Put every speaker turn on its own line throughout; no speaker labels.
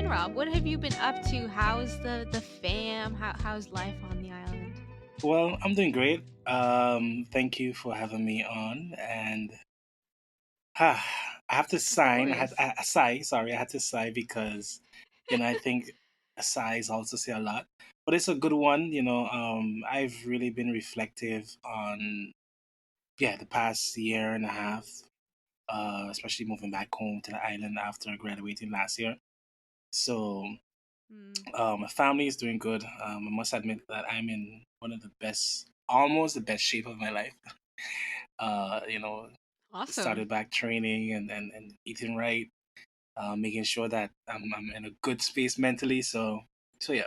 in, Rob. What have you been up to? How's the fam? How's life on the island?
Well, I'm doing great. Thank you for having me on. And I have to
Of
sign.
course.
Sigh. Sorry, I had to sigh because I think a sigh is also say a lot. But it's a good one. I've really been reflective on the past year and a half, especially moving back home to the island after graduating last year. So
Mm,
my family is doing good. I must admit that I'm in one of the best, almost the best shape of my life. uh, you know,
awesome.
Started back training and eating right, making sure that I'm in a good space mentally. So yeah.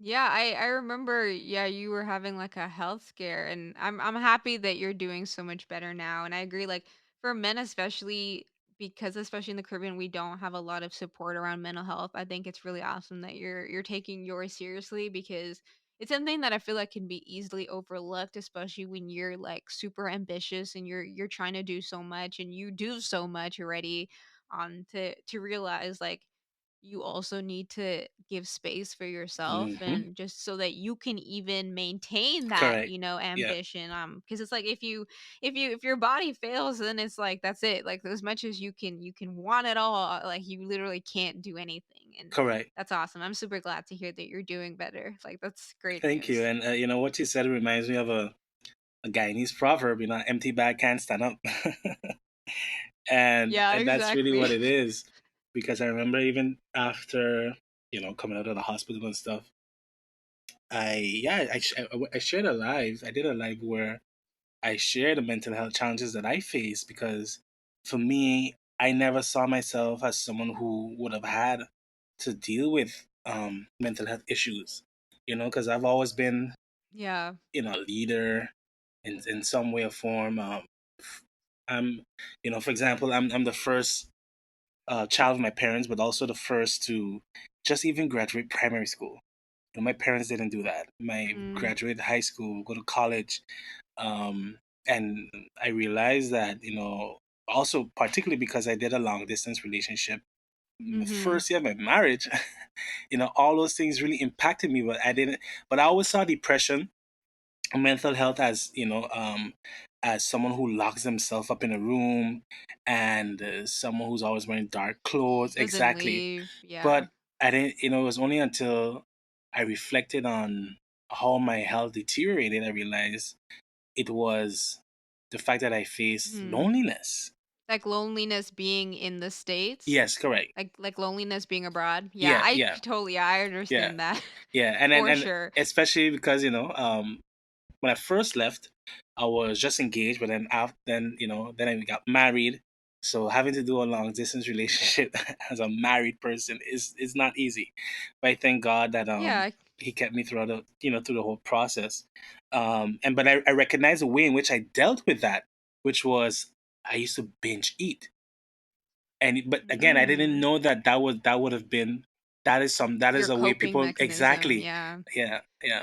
Yeah, I remember, yeah, you were having like a health scare, and I'm happy that you're doing so much better now. And I agree, like for men especially, because especially in the Caribbean we don't have a lot of support around mental health. I think it's really awesome that you're taking yours seriously, because it's something that I feel like can be easily overlooked, especially when you're like super ambitious and you're trying to do so much, and you do so much already, to realize like you also need to give space for yourself,
Hmm.
and just so that you can even maintain that,
Correct. Yeah.
ambition. Because it's like if your body fails, then it's like that's it. Like as much as you can want it all, like you literally can't do anything. And
Correct.
that's awesome. I'm super glad to hear that you're doing better. Like that's great
Thank you.
news.
And what you said reminds me of a Guyanese proverb. Empty bag can't stand up. and
Yeah,
and that's really
exactly.
what it is, because I remember even after coming out of the hospital and stuff. I shared a live. I did a live where I share the mental health challenges that I face, because for me, I never saw myself as someone who would have had to deal with mental health issues. Because I've always been
Yeah.
a leader in some way or form. I'm for example, I'm the first child of my parents, but also the first to just even graduate primary school. My parents didn't do that. My
Mm,
graduate high school, go to college, um, and I realized that also particularly because I did a long distance relationship, the
mm-hmm.
first year of my marriage, all those things really impacted me. But I didn't. But I always saw depression and mental health as as someone who locks himself up in a room, and someone who's always wearing dark clothes.
Doesn't
Exactly.
leave. Yeah.
But I didn't. It was only until I reflected on how my health deteriorated, I realized it was the fact that I faced
Hmm.
loneliness.
Like loneliness being in the States?
Yes, correct.
Like loneliness being abroad? Yeah,
Yeah,
I
yeah,
totally, yeah, I
yeah,
understand that
yeah. And and,
for
and
sure.
especially because when I first left, I was just engaged, but then after then I got married. So having to do a long distance relationship as a married person is not easy. But I thank God that
Yeah.
he kept me throughout through the whole process. And but I recognize the way in which I dealt with that, which was I used to binge eat. And but again, I didn't
Mm,
know that would have been that is
your
a way
coping
people
mechanism,
exactly.
yeah.
Yeah, yeah.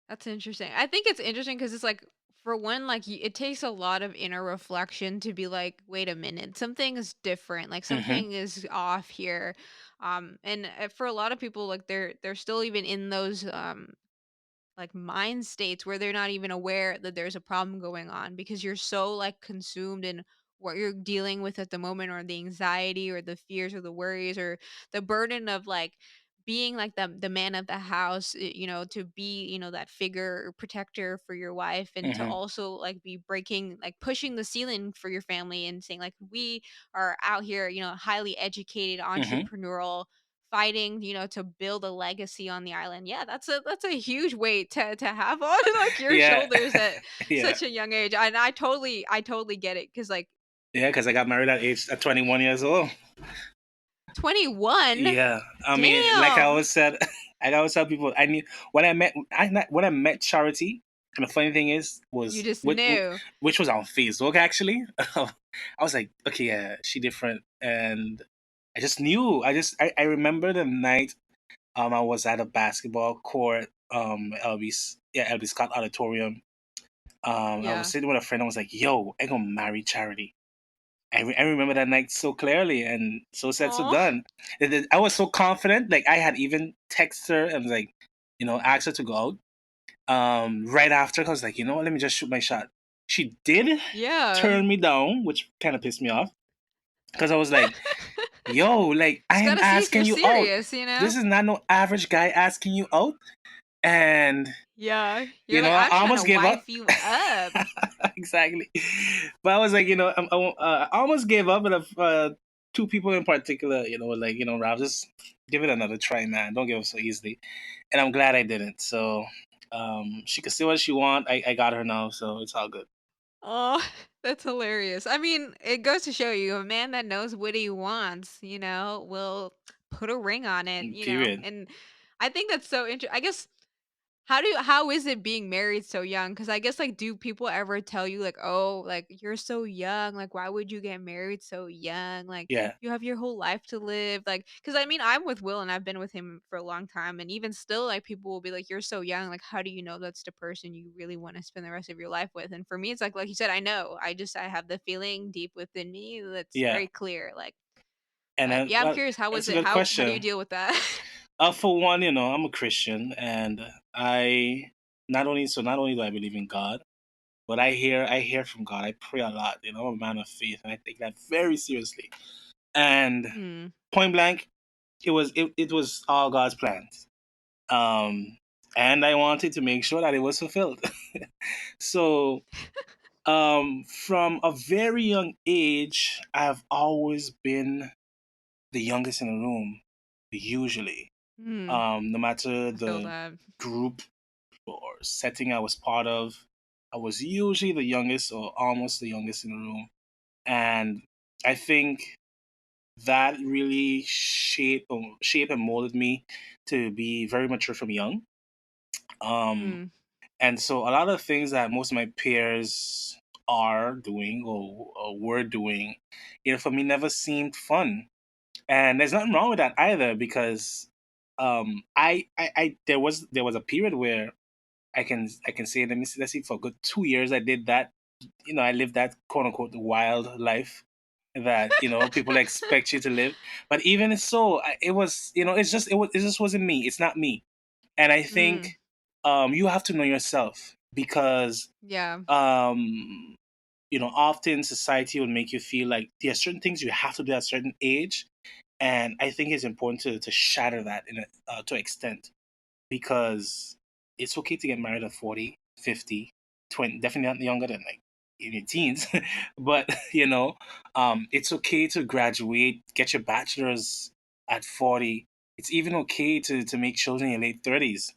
That's interesting. I think it's interesting because it's like, for one, like it takes a lot of inner reflection to be like, wait a minute, something is different. Like
Hmm.
something is off here. And for a lot of people, like they're still even in those like mind states where they're not even aware that there's a problem going on, because you're so like consumed in what you're dealing with at the moment, or the anxiety or the fears or the worries or the burden of like being like the man of the house, to be, that figure or protector for your wife, and to
Hmm.
also like be breaking, like pushing the ceiling for your family and saying like, we are out here, highly educated,
Hmm.
entrepreneurial, fighting, to build a legacy on the island. Yeah, that's a huge weight to have on like your
Yeah.
shoulders at
Yeah.
such a young age. And I totally get it, cuz like
Yeah, because I got married at 21 years old.
21.
Yeah, I mean, like I
Damn.
always said, I always tell people, I knew when I met Charity. And the funny thing is,
You
was
just knew.
which was on Facebook actually. I was like, okay, yeah, she different, and I just knew. I remember the night I was at a basketball court, LB Scott Auditorium. I was
Yeah.
sitting with a friend. I was like, yo, I gonna marry Charity. I remember that night so clearly, and so said, so
Oh,
done. I was so confident. Like I had even texted her and was like, asked her to go out. Right after, I was like, you know what, let me just shoot my shot. She did
yeah.
turn me down, which kind of pissed me off because I was like, yo, like I
Just
am
gotta see if you're
asking you out.
serious, you know?
This is not no average guy asking you out, and
Yeah. You're like,
I
I'm trying to
almost gave up.
wife you up.
Exactly. But I was like, I almost gave up, and two people in particular, were like, Rob, just give it another try, man. Don't give up so easily. And I'm glad I didn't. So, she could see what she want. I got her now, so it's all good.
Oh, that's hilarious. I mean, it goes to show you a man that knows what he wants, will put a ring on it.
Period.
And I think that's so interesting. I guess how is it being married so young? Because I guess, like, do people ever tell you, like, "Oh, like, you're so young, like, why would you get married so young? Like,
Yeah,
you have your whole life to live." Like, because I mean, I'm with Will, and I've been with him for a long time, and even still, like, people will be like, "You're so young, like, how do you know that's the person you really wanna spend the rest of your life with?" And for me, it's like you said, I know. I have the feeling deep within me that's
yeah.
very clear, like,
And
but
then,
yeah, I'm
well,
curious, how
it's
was
a
it?
good
How do you
question.
deal with that?
For one, I'm a Christian, and I not only do I believe in God, but I hear from God. I pray a lot. I'm a man of faith, and I take that very seriously. And
Hmm.
point blank, it was all God's plans. Um, and I wanted to make sure that it was fulfilled. So, from a very young age, I've always been the youngest in the room, usually.
Hmm.
No matter
I feel
the
that.
group or setting I was part of, I was usually the youngest or almost the youngest in the room. And I think that really shaped and molded me to be very mature from young. Um,
Hmm.
and so a lot of things that most of my peers are doing or were doing, for me never seemed fun. And there's nothing wrong with that either because I there was a period where I can say, let me see, let's see, for a good 2 years I did that. I lived that quote unquote wild life that people expect you to live. But even so, it was it just wasn't me. It's not me. And I
Mm,
think you have to know yourself because
yeah.
um, often society will make you feel like there are certain things you have to do at a certain age, and I think it's important to shatter that to an extent because it's okay to get married at 40, 50, 20, definitely not younger than like in your teens, but it's okay to graduate, get your bachelor's at 40. It's even okay to make children in your late 30s.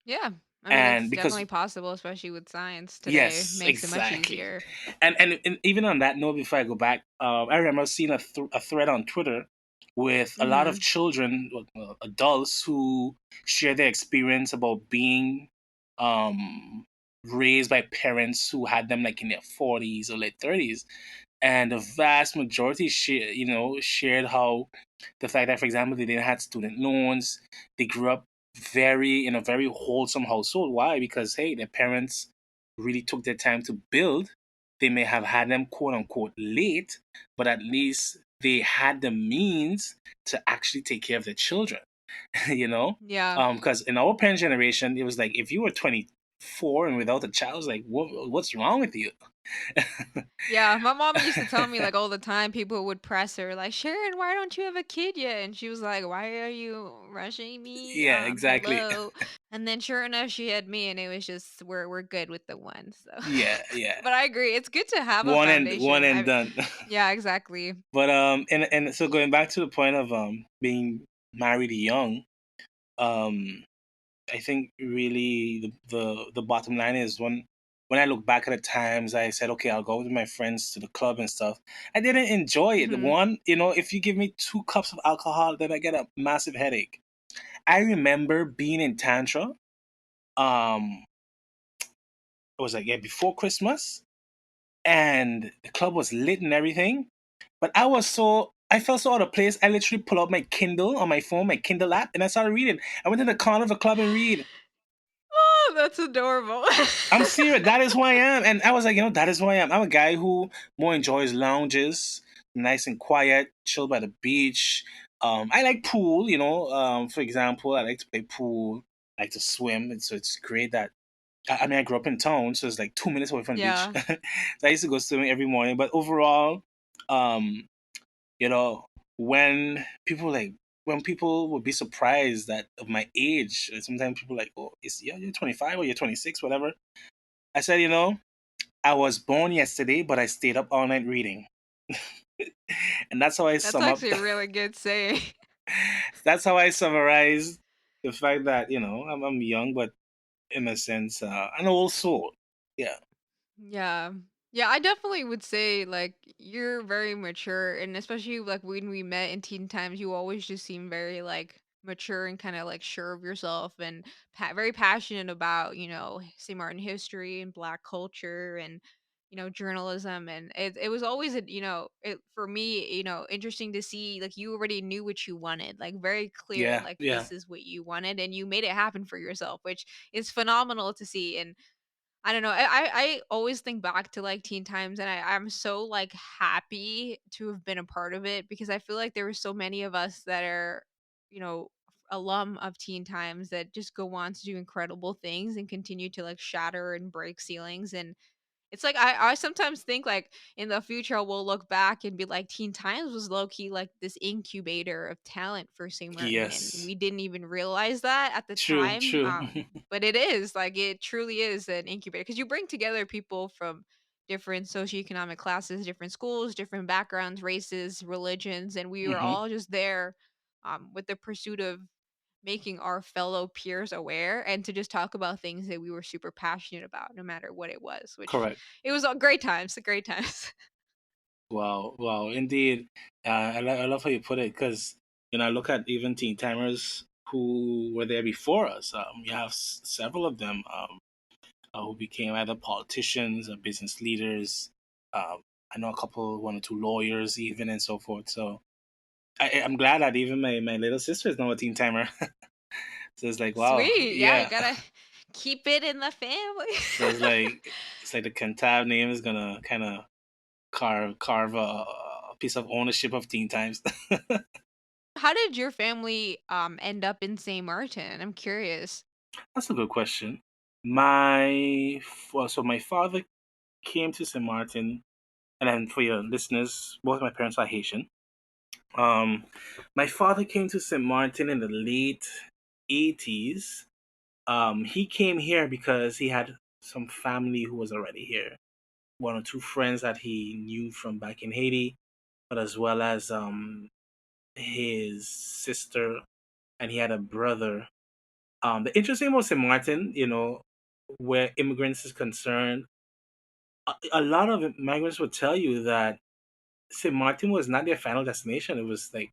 Yeah. I mean, it's
And because
definitely possible, especially with science today.
yes,
Makes it much
exactly.
easier.
And even on that note, before I go back, I remember seeing a thread on Twitter with a lot of
Mhm.
children, adults who share their experience about being um, raised by parents who had them like in their 40s or late 30s, and the vast majority shared how the fact that, for example, they didn't have student loans, they grew up very in a very wholesome household. Why? Because hey, their parents really took their time to build. They may have had them quote unquote late, but at least they had the means to actually take care of their children. you know,
Yeah.
because in our parents' generation, it was like if you were 24 and without a child, it was like what's wrong with you?
Yeah, my mom used to tell me, like, all the time, people would press her, like, "Sharon, why don't you have a kid yet?" And she was like, "Why are you rushing me?
Yeah, exactly.
Hello." And then sure enough, she had me, and it was just we're good with the one, so
Yeah, yeah.
but I agree, it's good to have a
One
foundation.
and done.
Yeah, exactly.
But and so going back to the point of being married young, um I think really the bottom line is when I look back at the times I said, okay, I'll go with my friends to the club and stuff. I didn't enjoy it.
Mhm.
One, if you give me 2 cups of alcohol, then I get a massive headache. I remember being in Tantra. It was like yeah, before Christmas, and the club was lit and everything. But I felt so out of place. I literally pulled out my Kindle on my phone, my Kindle app, and I started reading. I went to the corner of the club and read.
Oh, that's adorable.
I'm serious. That is who I am. And I was like, that is who I am. I'm a guy who more enjoys lounges. nice and quiet, chill by the beach. I like pool, you know. For example, I like to play pool, I like to swim, and so it's great that I mean I grew up in town, so it's like 2 minutes away from the beach.
Yeah.
So I used to go swimming every morning. But overall, um, you know, when people like when people would be surprised that of my age, and sometimes people like, oh, you're 25 or you're 26, whatever. I said, I was born yesterday, but I stayed up all night reading. And that's how I
That's
sum up.
actually a really good saying.
That's how I summarize the fact that I'm young, but in a sense, an old soul. Yeah,
Yeah. Yeah, I definitely would say like you're very mature, and especially like when we met in teen times, you always just seem very like mature and kind of like sure of yourself and very passionate about, St. Martin history and black culture and journalism, and it was always it for me, interesting to see like you already knew what you wanted, like very clear,
yeah,
like
yeah,
this is what you wanted and you made it happen for yourself, which is phenomenal to see. And I don't know. I always think back to like teen times, and I'm so like happy to have been a part of it because I feel like there were so many of us that are, alum of teen times that just go on to do incredible things and continue to like shatter and break ceilings. And it's like I sometimes think like in the future we'll look back and be like Teen Times was low key like this incubator of talent for St. Martin, and
yes,
we didn't even realize that at the
true,
time.
true.
But it is like it truly is an incubator because you bring together people from different socioeconomic classes, different schools, different backgrounds, races, religions, and we were
Hmm.
all just there with the pursuit of making our fellow peers aware and to just talk about things that we were super passionate about no matter what it was, which
Correct.
it was all great times, great times.
Wow, wow, indeed. I love how you put it because I look at even teen timers who were there before us. You have several of them who became either politicians or business leaders. I know a couple, one or two lawyers, even, and so forth. So I'm glad that even my little sister is now a teen timer. So it's like, wow,
Sweet. Yeah, you
yeah.
gotta keep it in the family.
So it's like the Cantave name is gonna kind of carve a piece of ownership of Teen Times.
How did your family end up in St. Martin? I'm curious.
That's a good question. So my father came to St. Martin, and then for your listeners, both my parents are Haitian. Um, my father came to St. Martin in the late 80s. He came here because he had some family who was already here. One or two friends that he knew from back in Haiti, but as well as his sister, and he had a brother. The interesting about St. Martin, where immigrants is concerned, a lot of migrants would tell you that St. Martin was not their final destination. It was like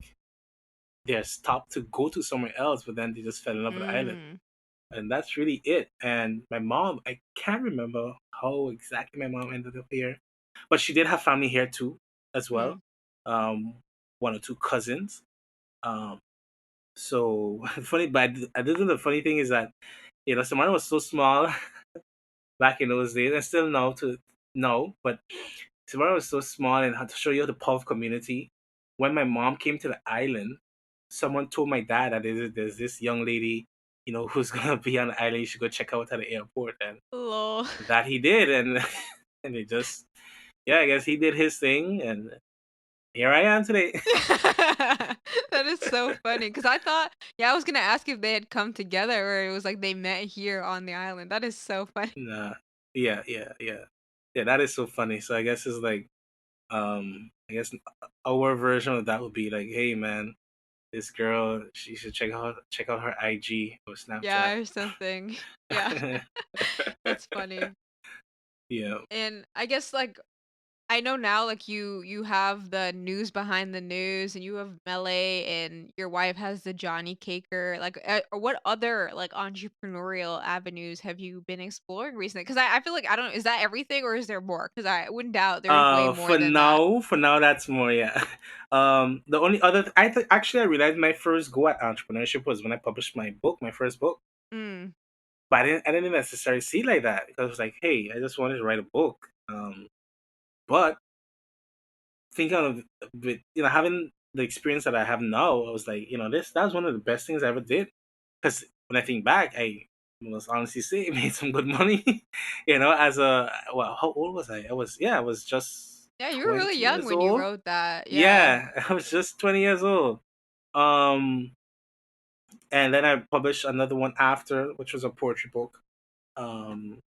their stop to go to somewhere else, but then they just fell in love with the island.
Mm,
And that's really it. And my mom, I can't remember how exactly my mom ended up here, but she did have family here too, as well.
mm.
Um, one or two cousins. Um, so funny, but I did think the funny thing is that Samara was so small back in those days, and still now to know, but Samara was so small and had to show you the power of community. When my mom came to the island, someone told my dad that there's this young lady, who's gonna be on the island. You should go check out at the airport, and
Lol.
that he did, and and it just yeah, I guess he did his thing, and here I am today.
That is so funny because I thought, yeah, I was gonna ask if they had come together or it was like they met here on the island. That is so funny.
Nah, yeah, yeah, yeah, yeah. That is so funny. So I guess it's like, I guess our version of that would be like, hey man, this girl, she should check out her IG or Snapchat.
Yeah, or something. Yeah, that's funny.
Yeah.
And I guess like I know now, like you have the news behind the news, and you have Melee, and your wife has the Johnny Caker. Like, what other like entrepreneurial avenues have you been exploring recently? Because I feel like I don't. Is that everything, or is there more? Because I wouldn't doubt there's way more than that.
For now, that's more. Yeah. The only other actually I realized my first go at entrepreneurship was when I published my book, my first book.
Mm,
But I didn't necessarily see it like that because it was like, hey, I just wanted to write a book. But thinking of with having the experience that I have now, I was like, this that was one of the best things I ever did. Because when I think back, I must honestly say I made some good money. As a well, how old was I? I was just
Yeah, you were really
20
young
years
when you
old.
wrote that. Yeah.
Yeah, I was just 20 years old. Um, and then I published another one after, which was a poetry book.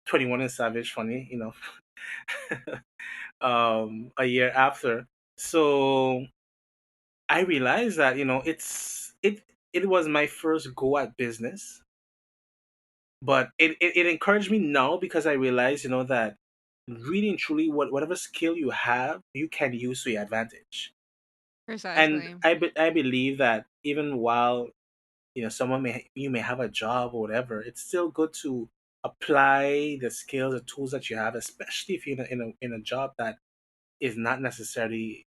21 and Savage, funny, a year after. So I realized that it was my first go at business, but it encouraged me now because I realized that really and truly whatever skill you have you can use to your advantage. And
Precisely.
I believe that even while you may have a job or whatever, it's still good to apply the skills, the tools that you have, especially if you're in a job that is not necessarily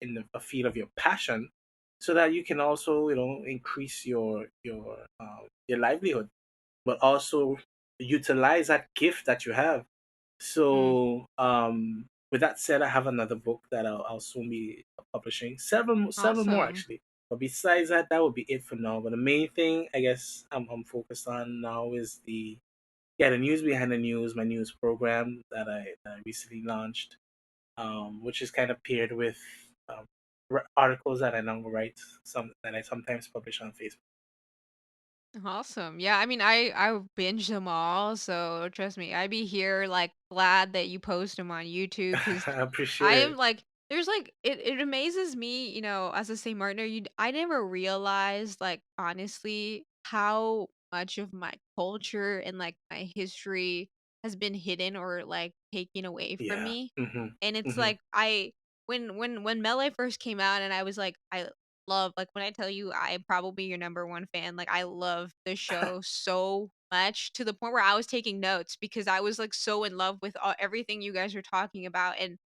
in a field of your passion, so that you can also increase your livelihood, but also utilize that gift that you have.
Mm,
So with that said, I have another book that I'll soon be publishing, several more
awesome.
actually. But besides that, that would be it for now. But the main thing I guess I'm focused on now is the news behind the news, my news program that I recently launched, which is kind of paired with um, articles that I now write, some that I sometimes publish on Facebook.
Awesome. Yeah, I mean, I binge them all, so trust me, I be here like glad that you post them on YouTube because
I
I
appreciate
am
it.
like, there's like it amazes me, as a St. Martiner, I never realized like honestly how much of my culture and like my history has been hidden or like taken away from
Yeah.
me.
Mhm.
And it's
Mhm.
like when Melee first came out and I was like I love like when I tell you I'm probably your number one fan, like I love the show so much to the point where I was taking notes because I was like so in love with everything you guys were talking about and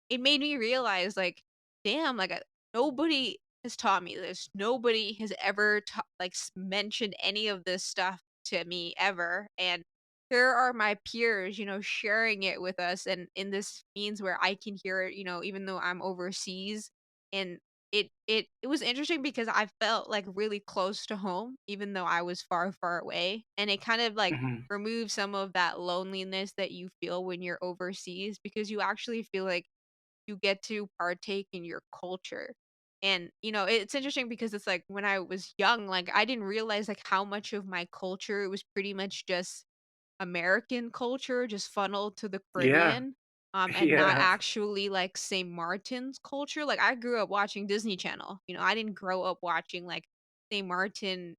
it made me realize, like, damn, like, nobody has taught me this. Nobody has ever mentioned any of this stuff to me ever, and here are my peers, sharing it with us, and in this means where I can hear it, even though I'm overseas, and it was interesting because I felt, like, really close to home, even though I was far, far away, and it kind of, like,
Mhm.
removed some of that loneliness that you feel when you're overseas because you actually feel like you get to partake in your culture. And, it's interesting because it's like when I was young, like I didn't realize like how much of my culture was pretty much just American culture, just funneled to the
Yeah.
Caribbean. And not
Yeah.
actually like St. Martin's culture. Like I grew up watching Disney Channel. I didn't grow up watching like St. Martin,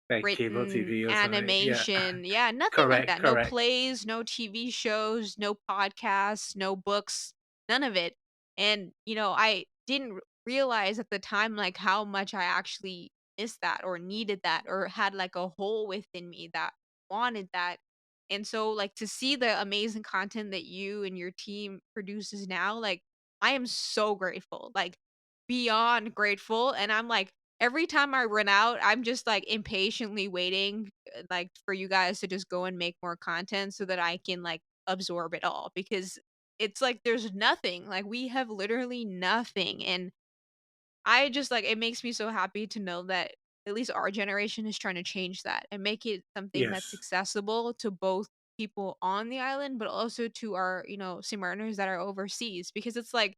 Like cable
written
TV or something. Yeah.
animation. Yeah, nothing like
Correct.
that. No
Correct.
plays, no TV shows, no podcasts, no books, none of it. And, I didn't realize at the time like how much I actually missed that or needed that or had like a hole within me that wanted that. And so like to see the amazing content that you and your team produces now, like I am so grateful. Like beyond grateful and I'm like every time I run out, I'm just, like, impatiently waiting, like, for you guys to just go and make more content so that I can, like, absorb it all because it's like there's nothing, like, we have literally nothing, and I just, like it makes me so happy to know that at least our generation is trying to change that and make it something that's
Yes.
accessible to both people on the island, but also to our, St. Martiners that are overseas because it's like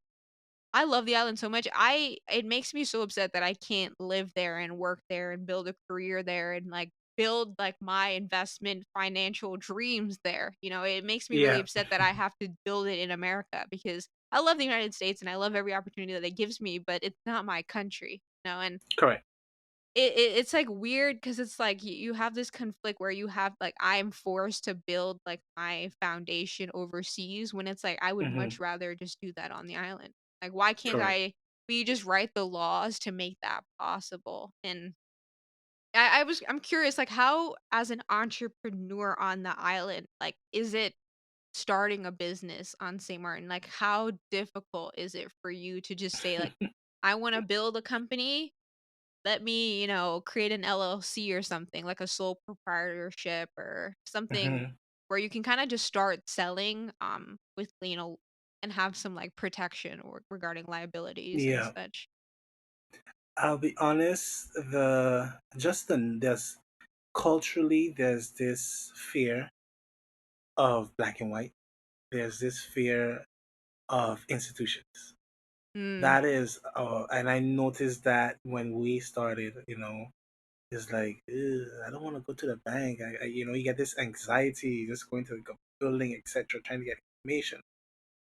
I love the island so much. I It makes me so upset that I can't live there and work there and build a career there and like build like my investment financial dreams there. It makes me really
Yeah.
upset that I have to build it in America because I love the United States and I love every opportunity that it gives me, but it's not my country. And
Correct.
it's, like, weird because it's, like, you have this conflict where you have, like, I am forced to build, like, my foundation overseas when it's, like, I would
Hmm.
much rather just do that on the island. Like, why can't
Correct.
we just write the laws to make that possible? And I'm curious, like, how as an entrepreneur on the island, like, is it starting a business on St. Martin? Like, how difficult is it for you to just say, like, "I wanna build a company, let me, create an LLC or something, like a sole proprietorship or something
Hmm.
where you can kinda just start selling, with, and have some like protection or regarding liabilities and
Yeah.
such.
I'll be honest, there's culturally there's this fear of black and white. There's this fear of institutions.
Mm,
That is, and I noticed that when we started, it's like, "Ugh, I don't want to go to the bank. You get this anxiety just going to the building, etc., trying to get information.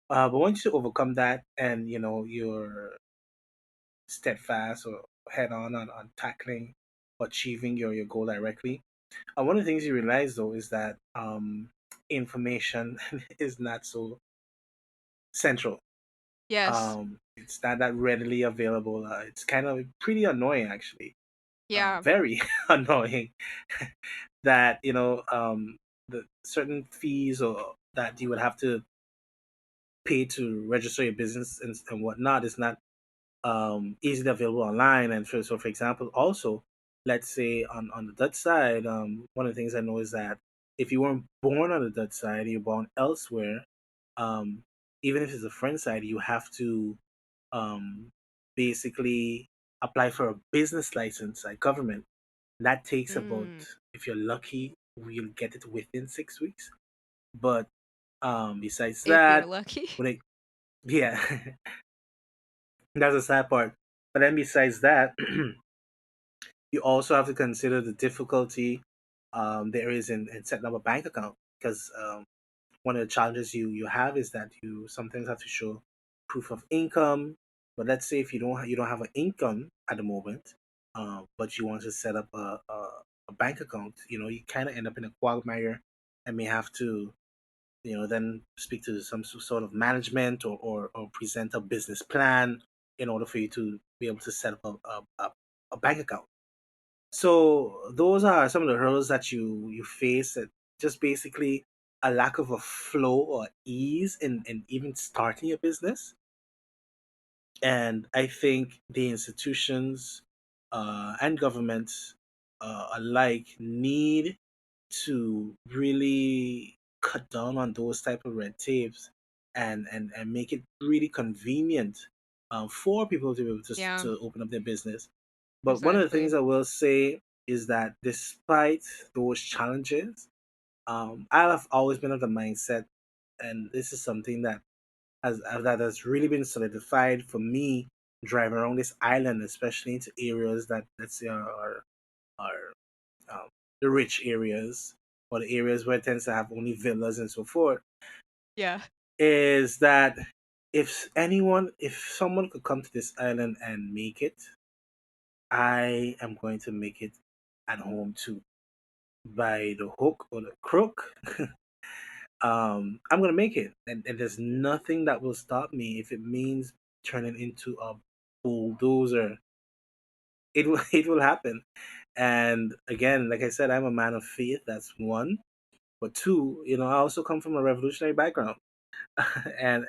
But once you overcome that and you're steadfast or head on tackling or achieving your goal directly, one of the things you realize though is that information is not so central.
yes.
It's not that readily available. It's kind of pretty annoying actually.
Yeah.
Very annoying that the certain fees or that you would have to pay to register your business and whatnot is not easily available online. And so for example, also, let's say on the Dutch side, one of the things I know is that if you weren't born on the Dutch side, you're born elsewhere, um, even if it's a French side, you have to um, basically apply for a business license at government. That takes about,
Mm,
if you're lucky, we'll get it within 6 weeks. But besides
if you're
that,
lucky.
when it, yeah, that's the sad part. But then besides that, you also have to consider the difficulty there is in setting up a bank account because one of the challenges you have is that you sometimes have to show proof of income. But let's say if you don't have an income at the moment, but you want to set up a bank account, you kind of end up in a quagmire and may have to then speak to some sort of management or present a business plan in order for you to be able to set up a bank account. So those are some of the hurdles that you face. That just basically a lack of a flow or ease in even starting a business. And I think the institutions and governments alike need to really cut down on those type of red tapes and make it really convenient for people to be able
Yeah,
to open up their business. But one of the
exactly.
things I will say is that despite those challenges, I have always been of the mindset, and this is something that has really been solidified for me driving around this island, especially into areas that let's say are um, the rich areas or the areas where it tends to have only villas and so forth,
Yeah.
is that if someone could come to this island and make it, I am going to make it at home too. By the hook or the crook, I'm gonna make it, and there's nothing that will stop me if it means turning into a bulldozer. It will it will happen. And again, like I said, I'm a man of faith. That's one. But two, I also come from a revolutionary background, and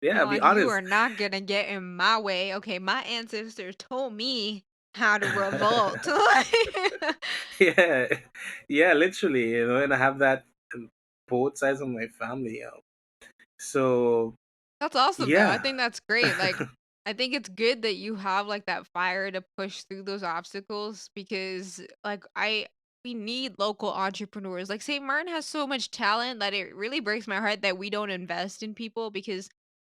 yeah, I'll be
You
honest.
are not gonna get in my way. Okay, my ancestors told me how to revolt.
Yeah, yeah, literally, and I have that in both sides of my family. So
That's awesome though. I
yeah,
think that's great. Like, I think it's good that you have like that fire to push through those obstacles because we need local entrepreneurs. Like St. Martin has so much talent that it really breaks my heart that we don't invest in people because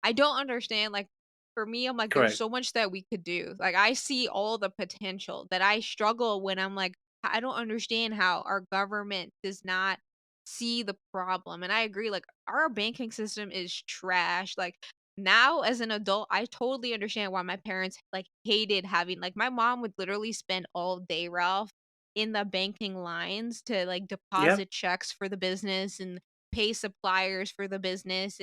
I don't understand. Like for me, I'm like, there's
correct.
so much that we could do. Like I see all the potential that I struggle when I'm like, I don't understand how our government does not see the problem. And I agree, like our banking system is trash. Like now as an adult, I totally understand why my parents like hated having like my mom would literally spend all day, Ralph, in the banking lines to like
Yep.
deposit checks for the business and pay suppliers for the business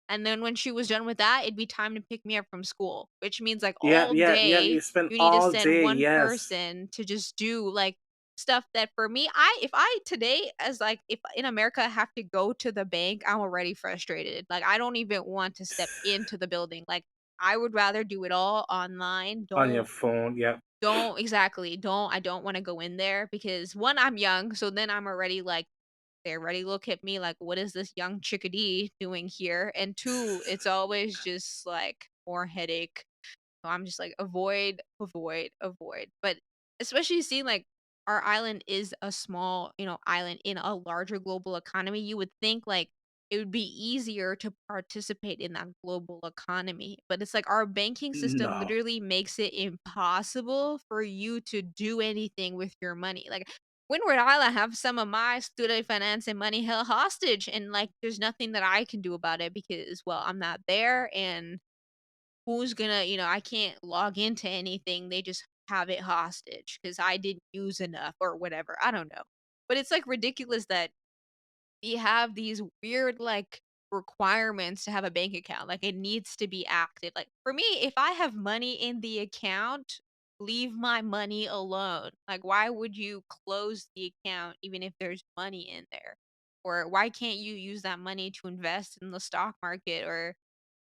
and then when she was done with that, it'd be time to pick me up from school, which means like
Yeah,
all
yeah, yeah. You
day
spend
you need to
all
send
day.
one
Yes,
person to just do like stuff that for me, I if I today as like if in America I have to go to the bank, I'm already frustrated. Like I don't even want to step into the building. Like I would rather do it all online.
on your phone. Yep.
Don't exactly. Don't I don't want to go in there because one, I'm young, so then I'm already like they already look at me like, "What is this young chickadee doing here?" And 2, it's always just, like, more headache. So I'm just like, avoid, avoid, avoid. But especially seeing like our island is a small, island in a larger global economy, you would think like it would be easier to participate in that global economy. But it's like our banking system
No.
literally makes it impossible for you to do anything with your money. Like Windward Island have some of my student finance and money held hostage, and like there's nothing that I can do about it because, well, I'm not there, and who's gonna, I can't log into anything. They just have it hostage because I didn't use enough or whatever. I don't know. But it's like ridiculous that we have these weird like requirements to have a bank account. Like it needs to be active. Like for me, if I have money in the account, leave my money alone. Like why would you close the account even if there's money in there? Or why can't you use that money to invest in the stock market or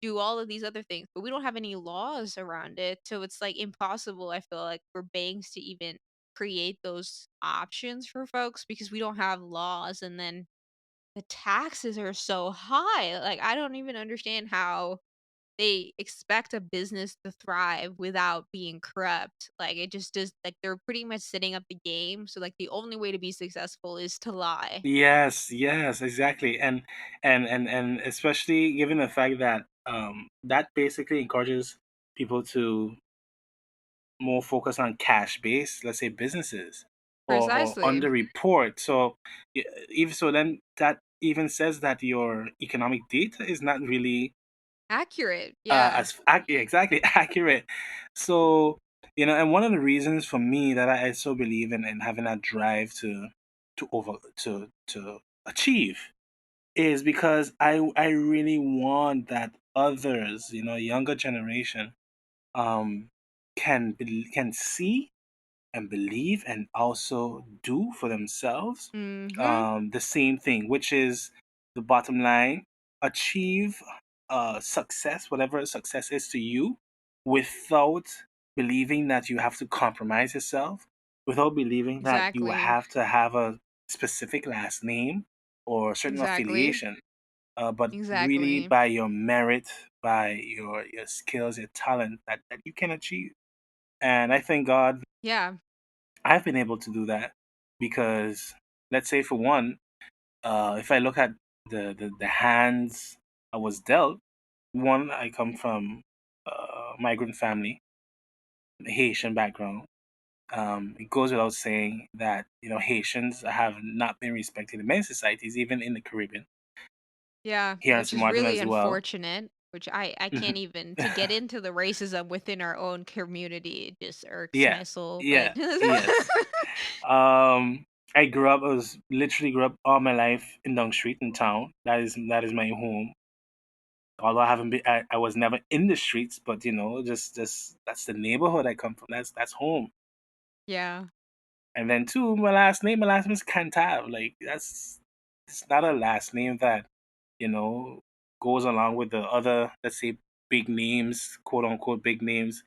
do all of these other things, but we don't have any laws around it. So it's like impossible, I feel like, for banks to even create those options for folks because we don't have laws. And then the taxes are so high. Like, I don't even understand how they expect a business to thrive without being corrupt. Like, it just does, like, they're pretty much setting up the game. So, like, the only way to be successful is to lie.
Yes, yes, exactly. And especially given the fact that that basically encourages people to more focus on cash based, let's say businesses or
Precisely.
under report. So even so then that even says that your economic data is not really
Accurate. Yeah.
yeah, exactly accurate. So and one of the reasons for me that I so believe in having that drive to over to achieve is because I really want that others, younger generation, um, can see and believe and also do for themselves
Mm-hmm.
the same thing, which is the bottom line: achieve success, whatever success is to you, without believing that you have to compromise yourself, without believing that you
Exactly.
have to have a specific last name or a certain
Exactly.
affiliation, but really
Exactly.
by your merit, by your skills, your talent that you can achieve. And I thank God
Yeah.
I've been able to do that because, let's say, for one, if I look at the hands I was dealt, one, I come from a migrant family, Haitian background. It goes without saying that Haitians have not been respected in many societies, even in the Caribbean,
Yeah,
here in
which
St.
is
Martin
really
as well.
unfortunate, which I can't even to get into the racism within our own community, it just irks
Yeah,
my soul, but
yeah, yes. Um, I grew up. I was literally grew up all my life in Dung Street in town. That is my home. Although I haven't been, I was never in the streets, but just that's the neighborhood I come from. That's home.
Yeah.
And then two, my last name is Cantave. Like it's not a last name that you know goes along with the other, let's say, big names, quote unquote big names,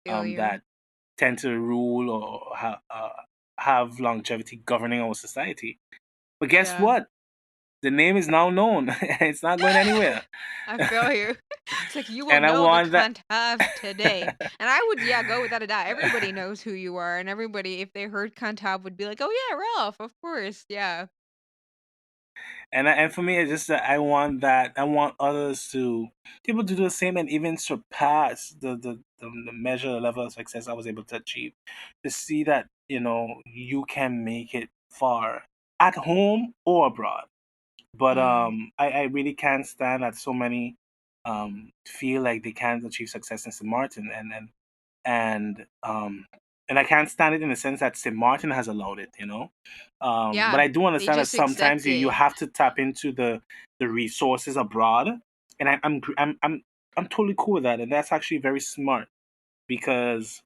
Feel you.
that tend to rule or have longevity governing our society. But guess
Yeah.
what? The name is now known. It's not going anywhere.
I feel you. It's like you will
And I
know the
want that.
Cantave today. And I would, yeah, go without a doubt. Everybody knows who you are, and everybody, if they heard Cantave, would be like, "Oh yeah, Ralph, of course." Yeah.
And for me, it's just that I want that. I want others to be able to do the same and even surpass the measure, the level of success I was able to achieve. To see that you can make it far at home or abroad. But
Mm.
I really can't stand that so many feel like they can't achieve success in St. Martin, and and I can't stand it in the sense that St. Martin has allowed it, But
Yeah.
I do
They
understand that
just accept
sometimes you
it.
have to tap into the resources abroad, and I'm totally cool with that, and that's actually very smart because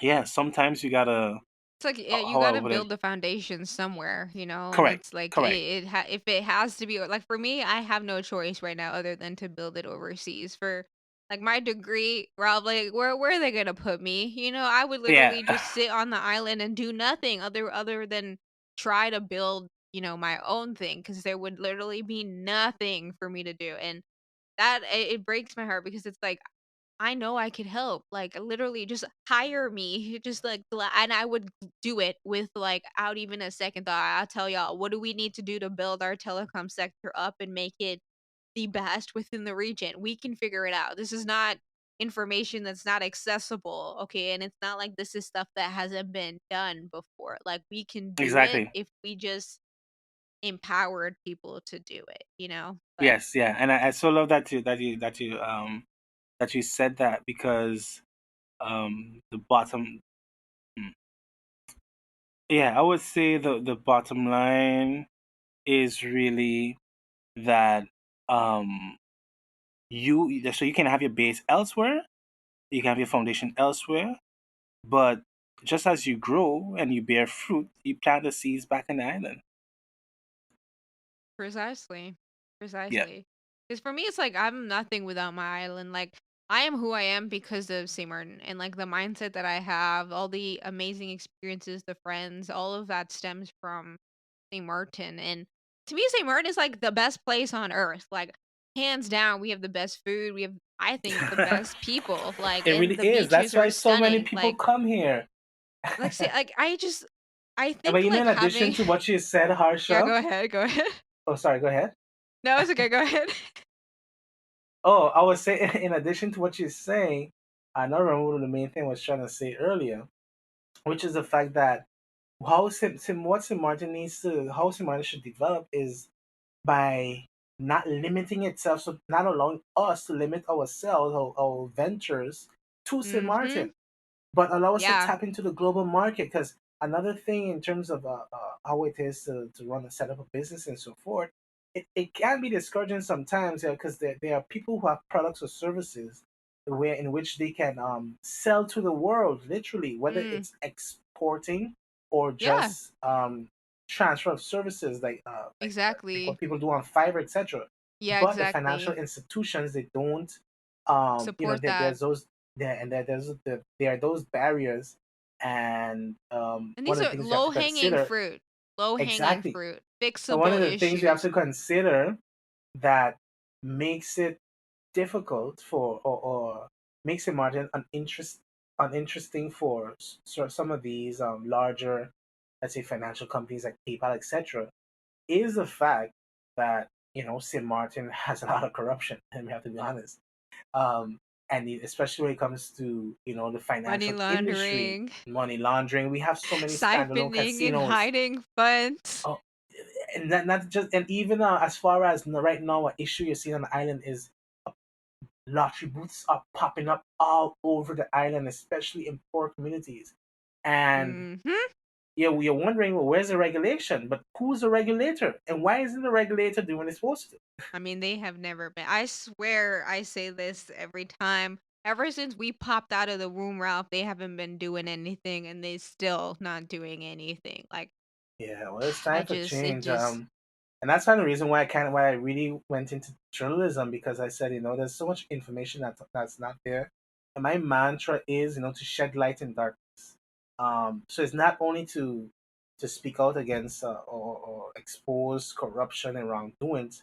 yeah, sometimes you gotta
It's like, yeah, you
how I
gotta
would put it.
build the foundation somewhere, and
Correct,
it's like
correct.
if it has to be like for me, I have no choice right now other than to build it overseas for like my degree. Rob, like where are they gonna put me? I would
Yeah,
literally just sit on the island and do nothing other than try to build, my own thing because there would literally be nothing for me to do. And that it breaks my heart because it's like I know I could help. Like literally just hire me. Just like and I would do it with like out even a second thought. I'll tell y'all what do we need to do to build our telecom sector up and make it the best within the region. We can figure it out. This is not information that's not accessible, okay? And it's not like this is stuff that hasn't been done before. Like we can do it
Exactly.
if we just empowered people to do it. But
Yes, yeah, and I so love that you said that because the bottom, hmm, yeah, I would say the bottom line is really that um so you can have your base elsewhere, you can have your foundation elsewhere, but just as you grow and you bear fruit, you plant the seeds back in the island.
precisely.
Yeah.
Precisely. Because for me, it's like I'm nothing without my island. Like I am who I am because of St. Martin and like the mindset that I have, all the amazing experiences, the friends, all of that stems from St. Martin. And to me, St. Martin is like the best place on earth. Like hands down, we have the best food. We have, I think, the best people. Like,
It really
and the
is. That's
beaches
why
are
so many
stunning.
people come here.
Like say, like I
But
think
you know,
like
in addition
having.
to what you said,
Yeah,
Harsha,
go ahead. Go ahead.
oh, sorry, go ahead.
No, it's okay. Go ahead.
Oh, I was saying, in addition to what you're saying, I know remember what the main thing I was trying to say earlier, which is the fact that what St. Martin how St. Martin should develop is by not limiting itself, so not allowing us to limit ourselves, our ventures to St.
Mhm.
Martin, but allow us to
Yeah.
tap into the global market. Because another thing in terms of how it is to run and set up a business and so forth, it can be discouraging sometimes because there are people who have products or services where in which they can sell to the world literally, whether
Mm.
it's exporting or
Yeah.
just transfer of services like what
Exactly.
people do on Fiverr, etc.
Yeah,
But the financial
exactly.
institutions, they don't
Support that.
there's those there and there are those barriers, and
And
one
these
of the
are
things you have to
low-hanging
consider,
fruit. Low-hanging
exactly,
fruit.
and one of
Fixable
the things you have
issues.
to consider that makes it difficult or makes it margin uninteresting for some of these larger, let's say, financial companies like PayPal, etc., is the fact that St. Martin has a lot of corruption, and we have to be honest. um, and especially when it comes to the
Money
financial industry,
laundering.
money laundering. We have so many standalone
Siphoning and
casinos.
hiding funds.
Oh, and not just, and even as far as right now, an issue you're seeing on the island is lottery booths are popping up all over the island, especially in poor communities. And
Mhm.
you're wondering, well, where's the regulation? But who's the regulator, and why isn't the regulator doing what it's supposed to?
I mean, they have never been. I swear I say this every time. Ever since we popped out of the womb, Ralph, they haven't been doing anything and they still not doing anything. Like
Yeah, well, it's
I
time for
just it
change.
just
And that's kind of the reason why I really went into journalism, because I said, there's so much information that's not there. And my mantra is, to shed light in darkness. So it's not only to speak out against or expose corruption and wrongdoings,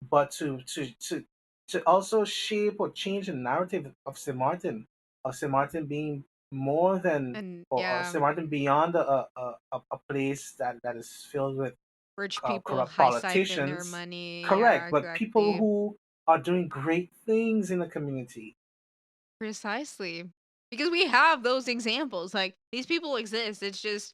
but to also shape or change the narrative of St. Martin being more than,
and
or
yeah,
St. Martin beyond a place that is filled with
rich people
corrupt
high siphon their
politicians.
money.
Correct,
Yeah,
but people
exactly.
who are doing great things in the community.
Precisely. Because we have those examples. Like these people exist. It's just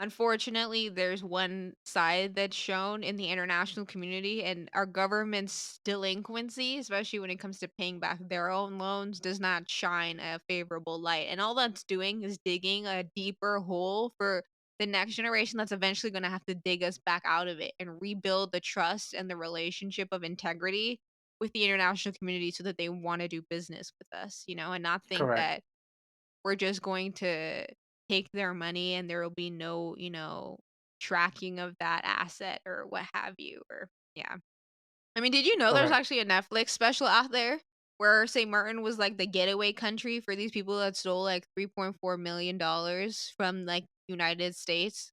unfortunately, there's one side that's shown in the international community, and our government's delinquency, especially when it comes to paying back their own loans, does not shine a favorable light. And all that's doing is digging a deeper hole for the next generation that's eventually going to have to dig us back out of it and rebuild the trust and the relationship of integrity with the international community so that they want to do business with us, and not think
Correct,
that we're just going to take their money and there will be no, tracking of that asset or what have you, or yeah. I mean, did you know there's
correct.
actually a Netflix special out there where St. Martin was like the getaway country for these people that stole like $3.4 million from like United States?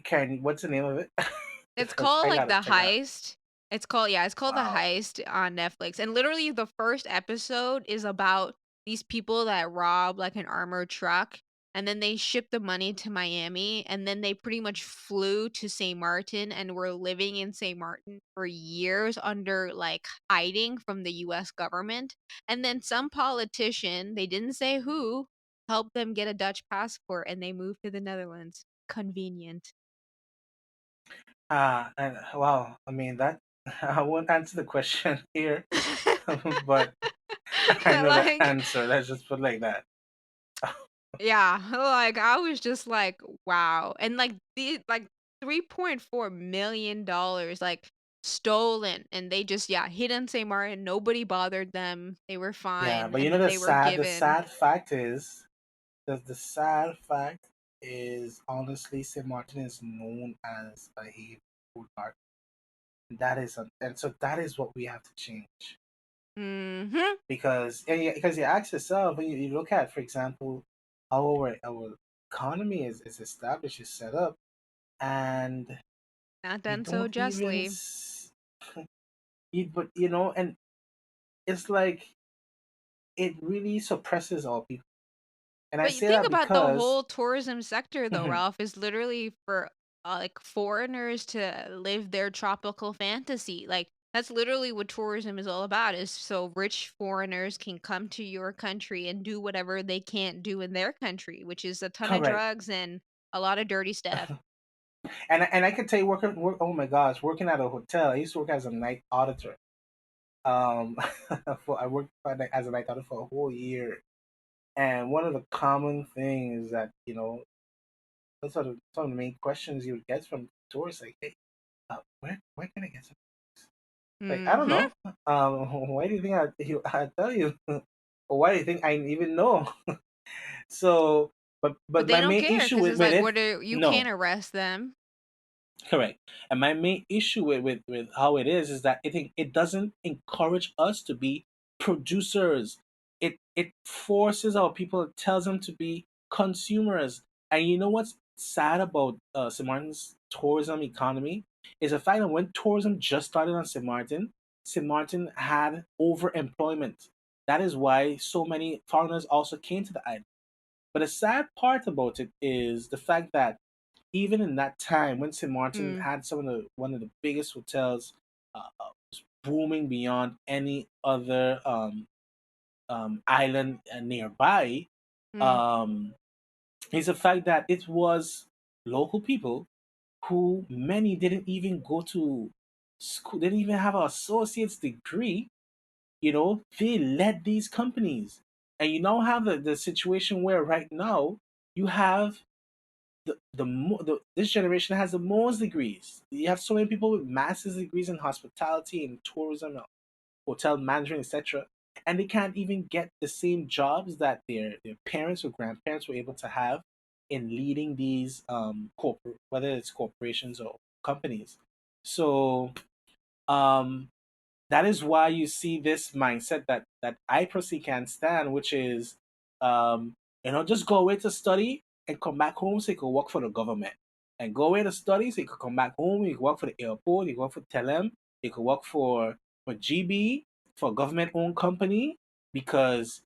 Karen, what's the name of it?
It's
because
called,
I
like,
gotta
The
check it out.
Heist. It's called yeah, it's called The
Wow.
Heist on Netflix, and literally the first episode is about these people that rob, like, an armored truck, and then they ship the money to Miami, and then they pretty much flew to St. Maarten and were living in St. Maarten for years under, like, hiding from the US government, and then some politician, they didn't say who, helped them get a Dutch passport, and they moved to the Netherlands. Convenient.
And wow, I mean that I won't answer the question here, but I know the
Like
answer. Let's just put it like that.
yeah, like, I was just like, "Wow," and, like, the like, $3.4 million, like, stolen, and they just yeah, hid in St. Martin, nobody bothered them, they were
Yeah,
fine,
but you
and
know
then they were
the
given
sad fact is the sad fact is honestly St. Martin is known as a haven for art. That is and so that is what we have to change.
mhm,
Because you ask yourself when you look at, for example, how our economy is established, is set up, and
not
we
done so
don't even
justly.
but you know, and it's like it really suppresses our people. And I
But you
say
think
that
about the
because
whole tourism sector though, Ralph, is literally for, like, foreigners to live their tropical fantasy, like, that's literally what tourism is all about, is so rich foreigners can come to your country and do whatever they can't do in their country, which is a ton of
correct.
drugs and a lot of dirty stuff.
And I can tell you oh my gosh, working at a hotel. I used to work as a night auditor. Um I worked as a night auditor for a whole year. And one of the common things that, those are some of the main questions you would get from tourists, like, hey, where can I get some? Like, I don't
Mhm.
know. Why do you think I tell you? Or why do you think I even know? So,
But
but
they
my
don't
main
care
issue
because
with
it's like,
it,
what are you can't
no,
arrest them.
correct. And my main issue with how it is that it doesn't encourage us to be producers. It forces our people, it tells them to be consumers. And you know what's sad about St. Martin's tourism economy is the fact that when tourism just started on St. Martin had overemployment. That is why so many foreigners also came to the island. But the sad part about it is the fact that even in that time when St. Martin
Mm,
had one of the biggest hotels, was booming beyond any other island nearby,
mm.
um, is the fact that it was local people who many didn't even go to school, didn't even have an associate's degree. They led these companies, and you now have the situation where right now you have this generation has the most degrees. You have so many people with master's degrees in hospitality and tourism, hotel management, etc., and they can't even get the same jobs that their parents or grandparents were able to have in leading these whether it's corporations or companies. So um, that is why you see this mindset that I personally can't stand, which is, just go away to study and come back home so you can work for the government, and go away to study so you can come back home. You can work for the airport, you can work for Telem, you can work for GB, for a government-owned company, because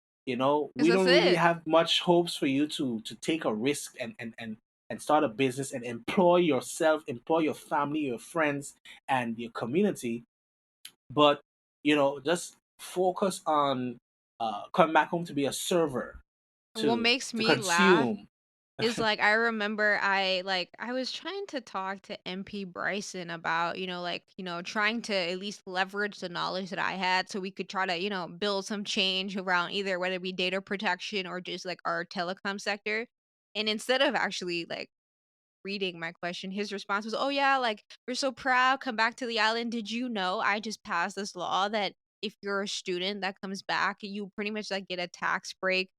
Because
we
that's
don't really
it.
have much hopes for you to take a risk and start a business and employ yourself, employ your family, your friends, and your community, but just focus on coming back home to be a server,
What
to
makes
to
me laugh
consume.
is, like, I remember I was trying to talk to MP Bryson about, trying to at least leverage the knowledge that I had so we could try to, build some change around either whether it be data protection or just, like, our telecom sector. And instead of actually, like, reading my question, his response was, "Oh, yeah, like, we're so proud, come back to the island. Did you know I just passed this law that if you're a student that comes back, you pretty much, like, get a tax break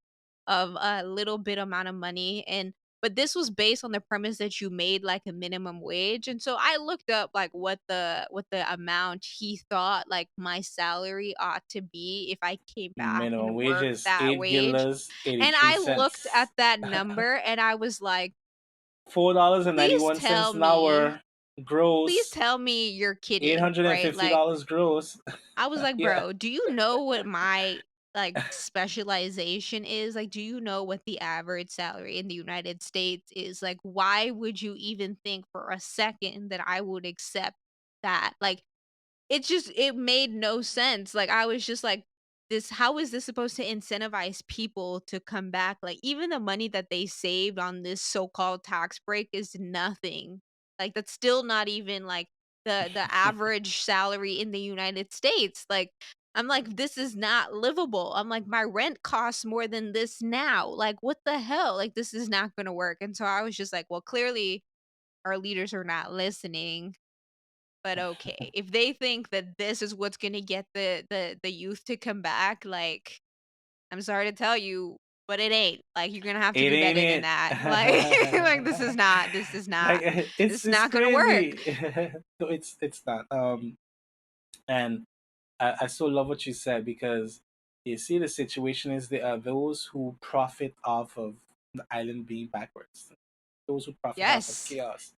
of a little bit amount of money," and but this was based on the premise that you made, like, a minimum wage, and so I looked up, like, what the amount he thought, like, my salary ought to be if I came back
Minimum
and
wage
worked
is
that
eight
wage,
guilders, eighty
and
three
I looked at
cents,
that number and I was like,
$4 and ninety
"Please
one
tell
cents an
me
hour.
Please
Gross.
tell me you're
Eight
kidding,
hundred and
right?
fifty
Like,
dollars gross.
I was like,
Yeah.
"Bro, do you know what my, like, specialization is? Like, do you know what the average salary in the United States is? Like, why would you even think for a second that I would accept that?" Like, it made no sense, like, I was just like, "This how is this supposed to incentivize people to come back?" Like, even the money that they saved on this so-called tax break is nothing. Like, that's still not even, like, the average salary in the United States, like, I'm like, "This is not livable." I'm like, "My rent costs more than this now." Like, "What the hell?" Like, "This is not gonna work." And so I was just like, "Well, clearly our leaders are not listening." But okay, if they think that this is what's gonna get the youth to come back, like, I'm sorry to tell you, but it ain't. Like, you're gonna have to
It
do
ain't
better than
it.
that. Like like, this is
It's
not gonna work.
crazy. No, it's not. And I so love what you said because you see the situation is there are those who profit off of the island being backwards, those who profit off of
Yes.
chaos.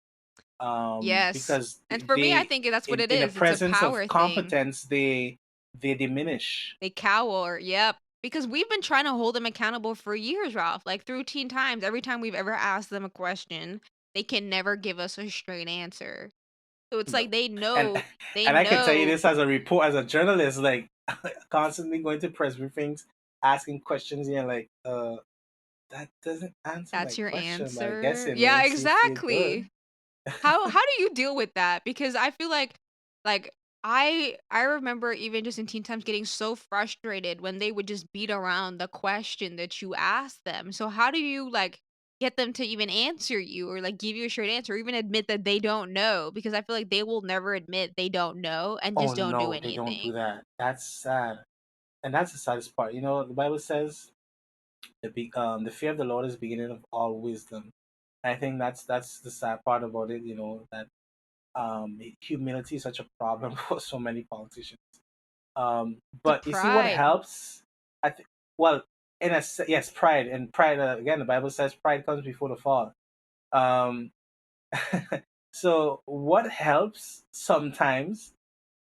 Yes.
Because
And for me, I think that's what it
in the
is. It's a
presence of
power thing.
competence, they diminish.
They cower. Yep. Because we've been trying to hold them accountable for years, Ralph. Like, through teen times, every time we've ever asked them a question, they can never give us a straight answer. So it's
No.
like
And
they
and I can tell you
know
this as a report, as a journalist, like constantly going to press briefings, asking questions, and like, that doesn't answer my
that's your
question, but I guess
answer.
it
Yeah,
makes you feel
exactly.
good.
How do you deal with that? Because I feel like I remember even just in teen times getting so frustrated when they would just beat around the question that you asked them. So how do you like get them to even answer you or like give you a straight answer or even admit that they don't know? Because I feel like they will never admit they don't know and
Oh
just don't do
no, they don't do
anything.
that. That's sad, and that's the saddest part. You know, the Bible says the fear of the Lord is the beginning of all wisdom. I think that's the sad part about it. You know that humility is such a problem for so many politicians.
It's a
But you see what
pride.
helps? I think well, yes, pride and pride again. The Bible says pride comes before the fall. Um, so what helps sometimes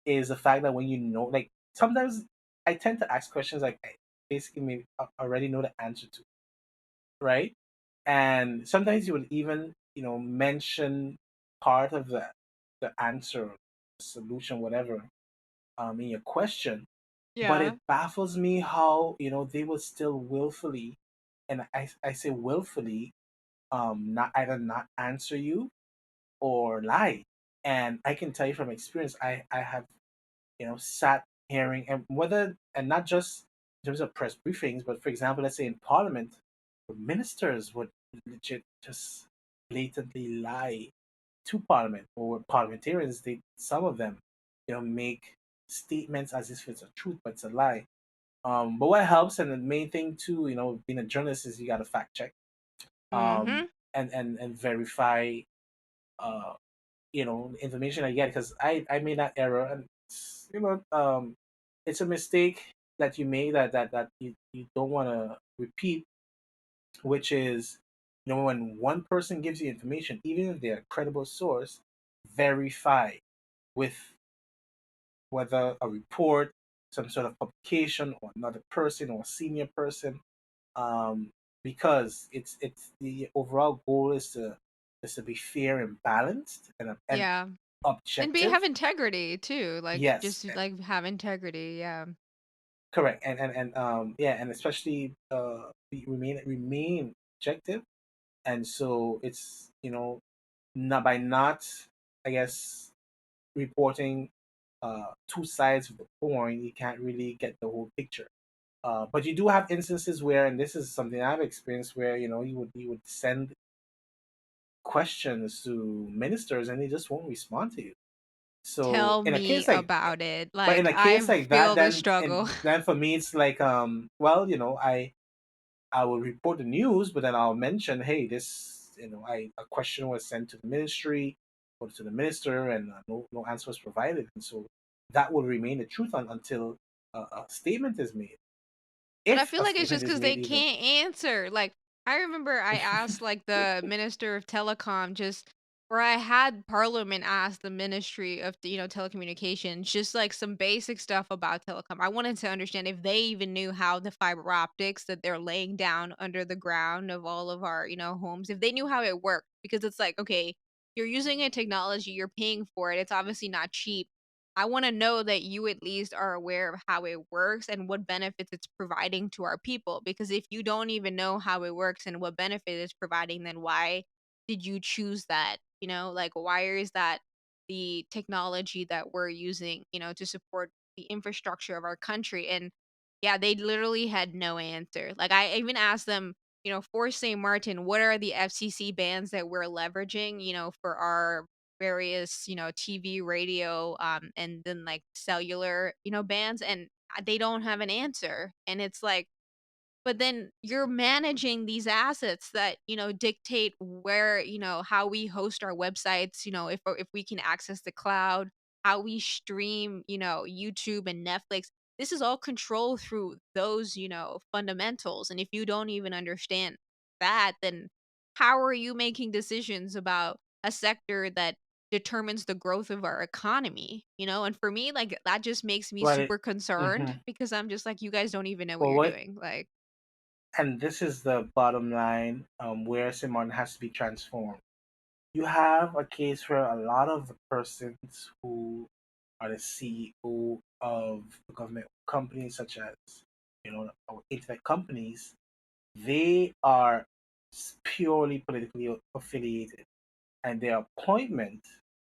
is the fact that when you know, like sometimes I tend to ask questions like I basically maybe already know the answer to, right? And sometimes you would even mention part of the answer, solution, whatever, in your question, but it
Yeah.
baffles me how they will still willfully, and I say willfully, not either not answer you or lie. And I can tell you from experience, I have sat hearing, and whether, and not just in terms of press briefings, but for example, let's say in Parliament, the ministers would legit just blatantly lie to Parliament, or parliamentarians. They Some of them, make statements as if it's a truth, but it's a lie. But what helps, and the main thing too, being a journalist, is you got to fact check,
Mhm.
and verify, uh, the information I get, because I made that error, and it's a mistake that you made, that you don't want to repeat, which is, when one person gives you information, even if they're a credible source, verify with whether a report, some sort of publication, or another person, or a senior person, um, because it's the overall goal is to be fair and balanced, and
Yeah. And be have
objective.
integrity too. Like
Yes,
just like have integrity. Yeah.
correct, yeah, and especially remain objective. And so it's, not by not, I guess, reporting two sides of the coin, you can't really get the whole picture. But you do have instances where, and this is something I've experienced, where you would send questions to ministers and they just won't respond to you. So
Tell
in a
me
case like,
about it.
but in
Like
a
I
case like that,
feel the
then
struggle.
and then for me it's like, well, I will report the news, but then I'll mention, hey, this, a question was sent to the ministry or to the minister, and no answer was provided, and so that will remain the truth until a statement is made,
But I
if
feel
a
like it's
statement
just
is
because
made
they
even.
can't answer. Like I remember I asked like the minister of telecom just Where I had Parliament ask the Ministry of, telecommunications, just like some basic stuff about telecom. I wanted to understand if they even knew how the fiber optics that they're laying down under the ground of all of our, homes, if they knew how it worked. Because it's like, okay, you're using a technology, you're paying for it. It's obviously not cheap. I want to know that you at least are aware of how it works and what benefits it's providing to our people. Because if you don't even know how it works and what benefit it's providing, then why did you choose that? Like, why is that the technology that we're using, to support the infrastructure of our country? And yeah, they literally had no answer. Like, I even asked them, for St. Martin, what are the FCC bands that we're leveraging, for our various, TV, radio, and then like cellular, bands, and they don't have an answer. And it's like, but then you're managing these assets that, dictate where, how we host our websites, if we can access the cloud, how we stream, YouTube and Netflix. This is all controlled through those, fundamentals. And if you don't even understand that, then how are you making decisions about a sector that determines the growth of our economy? And for me, like, that just makes me
Well,
super concerned
mhm.
because I'm just like, you guys don't even know what
Well,
you're
what
doing. Like,
and this is the bottom line, where St. Maarten has to be transformed. You have a case where a lot of the persons who are the CEO of the government companies, such as our internet companies, they are purely politically affiliated, and their appointment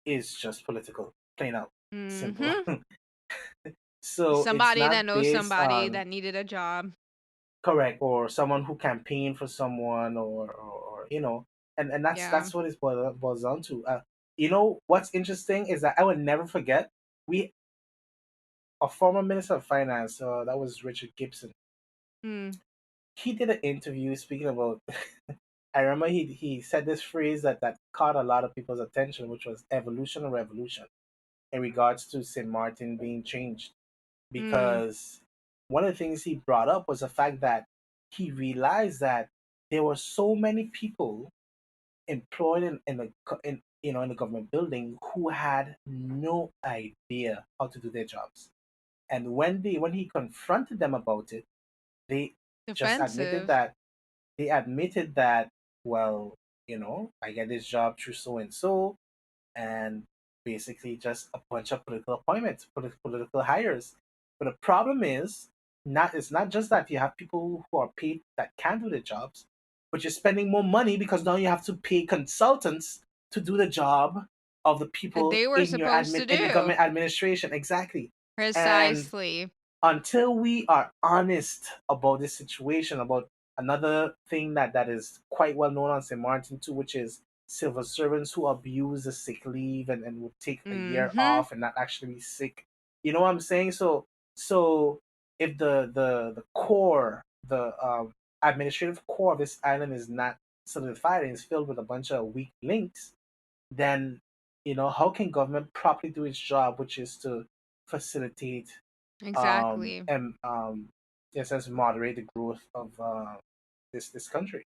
is just political, plain out, simple.
mhm.
So it's
Somebody that
not
knows
based
somebody
on
that needed a job.
correct, or someone who campaigned for someone, or and that's
Yeah.
that's what it boils down to. What's interesting is that I would never forget, we a former minister of finance, that was Richard Gibson.
Mm.
He did an interview speaking about I remember he said this phrase that caught a lot of people's attention, which was evolution or revolution, in regards to St. Martin being changed.
Mm.
Because one of the things he brought up was the fact that he realized that there were so many people employed in the government building who had no idea how to do their jobs. And when he confronted them about it, they just admitted
Defensive.
that they admitted that, well, I get this job through so and so, and basically just a bunch of political appointments, political hires. But the problem is, not it's not just that you have people who are paid that can do the jobs, but you're spending more money because now you have to pay consultants to do the job of the
That
people
they were
in your
supposed to
in the
do.
government administration. Exactly. And
Precisely.
until we are honest about this situation, about another thing that is quite well known on St. Martin too, which is civil servants who abuse the sick leave, and would take a year
Mhm.
off and not actually be sick. You know what I'm saying? So if the core, the administrative core of this island is not solidified and is filled with a bunch of weak links, then how can government properly do its job, which is to facilitate
Exactly.
and in a sense moderate the growth of this country.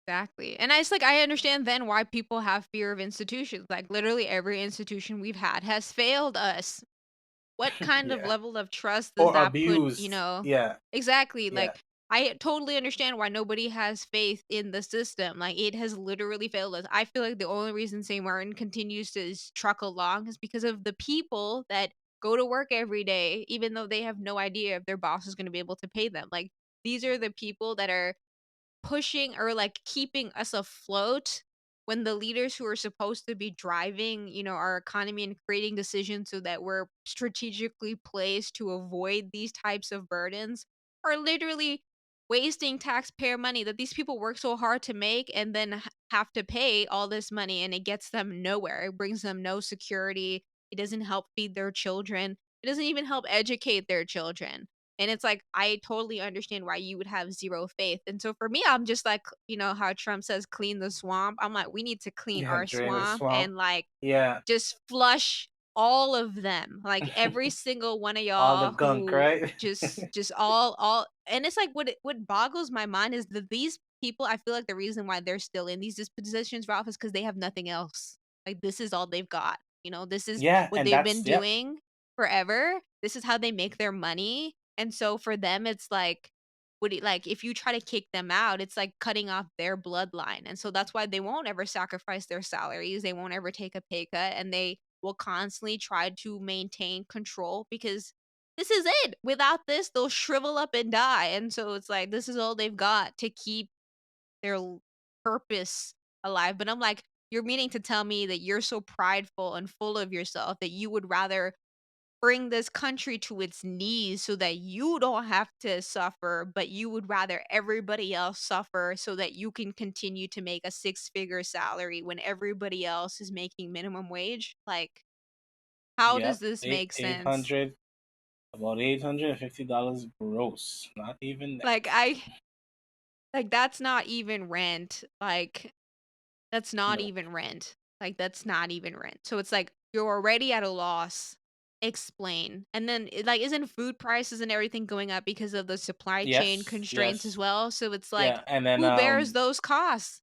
Exactly. And it's like I understand then why people have fear of institutions. Like, literally every institution we've had has failed us. What kind of
Yeah.
level of trust does
Or
that put,
abused. Yeah.
Exactly,
Yeah.
like, I totally understand why nobody has faith in the system, like, it has literally failed us. I feel like the only reason St. Martin continues to truck along is because of the people that go to work every day, even though they have no idea if their boss is gonna be able to pay them. Like, these are the people that are pushing or like keeping us afloat when the leaders who are supposed to be driving, our economy and creating decisions so that we're strategically placed to avoid these types of burdens are literally wasting taxpayer money that these people work so hard to make and then have to pay all this money, and it gets them nowhere. It brings them no security. It doesn't help feed their children. It doesn't even help educate their children. And it's like, I totally understand why you would have zero faith. And so for me, I'm just like, how Trump says, clean the swamp. I'm like, we need to clean
Yeah.
our
Drain the
swamp
swamp.
and like
Yeah.
just flush all of them. Like every single one of
All the
y'all
gunk,
who
right?
just all and it's like what boggles my mind is that these people, I feel like the reason why they're still in these positions, Ralph, is because they have nothing else. Like, this is all they've got. This is
Yeah,
what
and
they've been
that's yep,
doing forever. This is how they make their money. And so for them, it's like, like if you try to kick them out, it's like cutting off their bloodline. And so that's why they won't ever sacrifice their salaries. They won't ever take a pay cut, and they will constantly try to maintain control because this is it. Without this, they'll shrivel up and die, and so it's like, this is all they've got to keep their purpose alive, but I'm like, you're meaning to tell me that you're so prideful and full of yourself that you would rather bring this country to its knees so that you don't have to suffer, but you would rather everybody else suffer so that you can continue to make a six-figure salary when everybody else is making minimum wage? Like, how does
yep.
this
Eight
make
eight
sense?
hundred about $850 gross, not even net.
Like, that's not even rent, like, that's not
Nope.
even rent, like, that's not even rent, so it's like, you're already at a loss, explain, and then, like, isn't food prices and everything going up because of the supply chain
Yes,
constraints as
yes.
well? So it's like,
Yeah, and then
who bears those costs?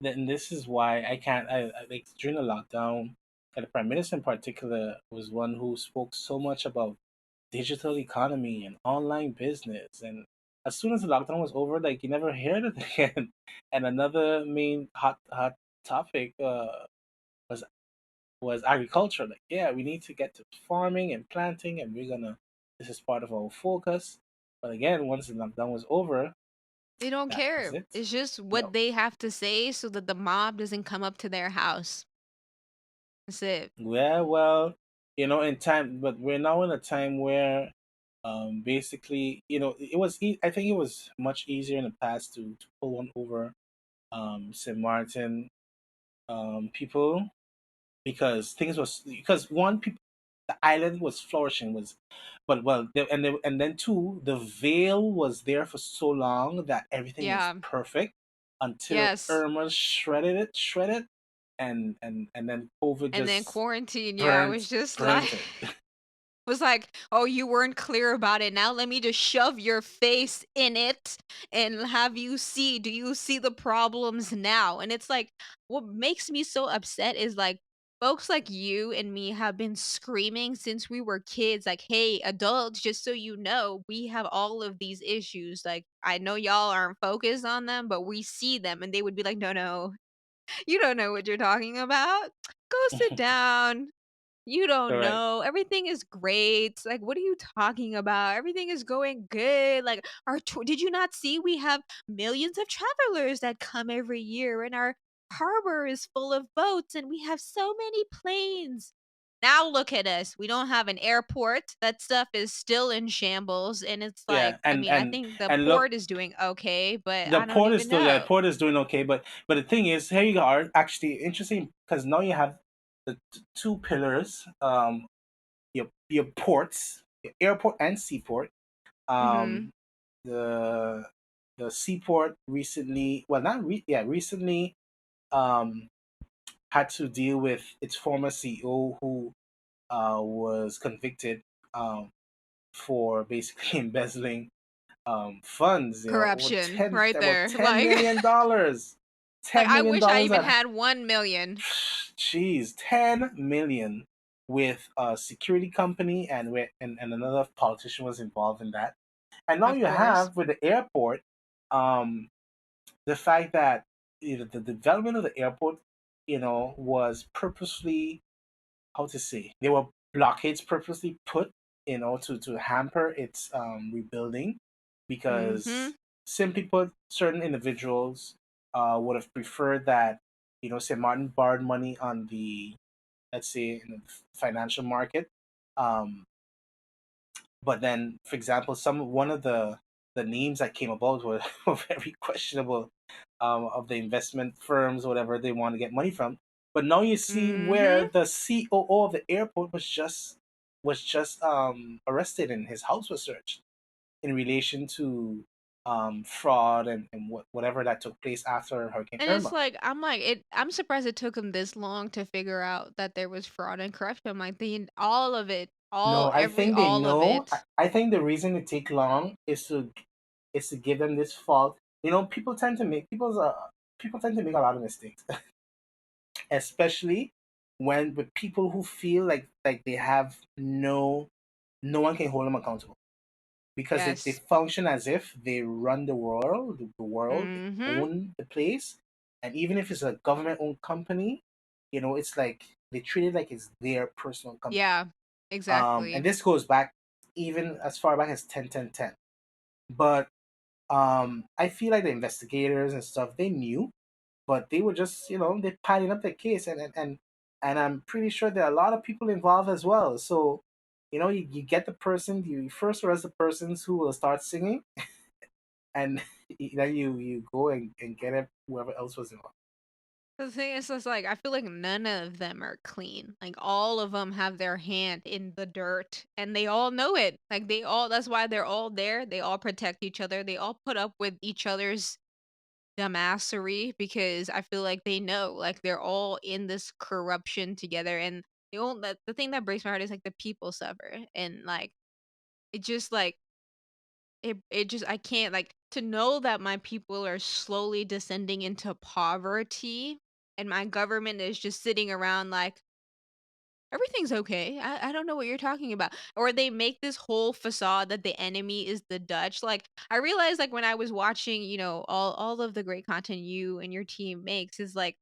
this is why I can't. I like during the lockdown, and the prime minister in particular was one who spoke so much about digital economy and online business. And as soon as the lockdown was over, like you never heard it again. And another main hot topic was agriculture. Like, yeah, we need to get to farming and planting, and we're gonna. This is part of our focus. But again, once the lockdown was over,
They don't
that was
care.
it.
It's just what
No.
they have to say so that the mob doesn't come up to their house. That's it.
Yeah, well, in time, but we're now in a time where, basically, I think it was much easier in the past to pull one over, St. Martin, people because one, people, the island was flourishing, but well, and then two, the veil was there for so long that everything was
Yeah.
perfect until
Yes.
Irma shredded, and then COVID
And then
just
quarantine, yeah, was
burnt
just like
burnt it.
was like, "Oh, you weren't clear about it. Now let me just shove your face in it and have you see. Do you see the problems now?" And it's like, what makes me so upset is like folks like you and me have been screaming since we were kids, like, "Hey, adults, just so you know, we have all of these issues. Like, I know y'all aren't focused on them, but we see them." And they would be like, "No, no, you don't know what you're talking about. Go sit down. You don't
Correct.
know. Everything is great. Like, what are you talking about? Everything is going good. Like, did you not see we have millions of travelers that come every year, and our harbor is full of boats, and we have so many planes. Now look at us. We don't have an airport. That stuff is still in shambles, and it's like,
Yeah,
I
and
mean, I
and
think the
and look,
port is doing okay, but
the
I don't
port is
even
still yeah, the
know.
port is doing okay, but the thing is, here you are actually interesting because now you have the two pillars, your ports, your airport and seaport.
Mhm.
Um, the seaport recently, well, not yeah, recently, um, had to deal with its former CEO who was convicted um, for basically embezzling funds.
Corruption right
About
there.
ten
Like
million dollars,
like,
ten
I
million
wish I
dollars
even
at
had 1,000,000.
jeez, 10 million with a security company and another politician was involved in that. And now
Of
you
course.
have with the airport, um, the fact that the development of the airport, was purposely, how to say, there were blockades purposely put, to hamper its rebuilding, because
Mhm.
simply put, certain individuals would have preferred that, St. Martin borrowed money on the, let's say, in the financial market, um, but then, for example, one of the names that came about were, were very questionable, of the investment firms, whatever they want to get money from. But now you see where
Mhm.
the COO of the airport was just arrested and his house was searched in relation to fraud and whatever that took place after Hurricane
And it's
Irma.
like I'm surprised it took them this long to figure out that there was fraud and corruption. I'm like, all of it,
No, I think they
all of
know. I
it.
I think the reason it take long is to give them this fault. You know, people tend to make a lot of mistakes, especially when with people who feel like they have no one can hold them accountable because they
Yes.
function as if they run they
Mhm.
own the place, and even if it's a government owned company, it's like they treat it like it's their personal company.
Yeah.
And
Exactly.
this goes back even as far back as 10 10 10. But I feel like the investigators and stuff, they knew, but they were just, they piling up the case, and I'm pretty sure there are a lot of people involved as well. So, you get the person, you first arrest the persons who will start singing, and then you go and get it, whoever else was involved.
The thing is, it's like I feel like none of them are clean. Like all of them have their hand in the dirt, and they all know it. Like they all. That's why they're all there. They all protect each other. They all put up with each other's dumbassery because I feel like they know. Like they're all in this corruption together, and the thing that breaks my heart is like the people suffer, and like it just like it just I can't like to know that my people are slowly descending into poverty and my government is just sitting around like everything's okay. I don't know what you're talking about. Or they make this whole facade that the enemy is the Dutch. Like I realized like when I was watching, all of the great content you and your team makes is like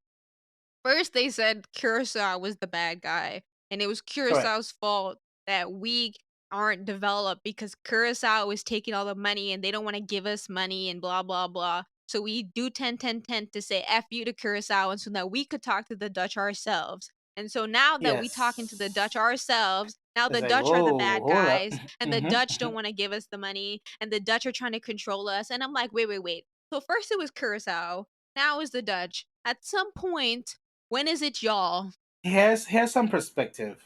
first, they said Curaçao was the bad guy, and it was
Correct.
Curaçao's fault that we aren't developed because Curaçao is taking all the money and they don't want to give us money and blah blah blah. So we do 10 10 10 to say F you to Curaçao and so that we could talk to the Dutch ourselves. And so now that we talking to the Dutch
Yes.
ourselves, now
It's
the
like,
Dutch are the
whoa,
bad
hold up.
guys and the
hmm
Dutch
hmm
don't want to give us the money and the Dutch are trying to control us. And I'm like, wait, wait, wait. So first it was Curaçao, now it's the Dutch. At some point, when is it y'all?
Here's some perspective.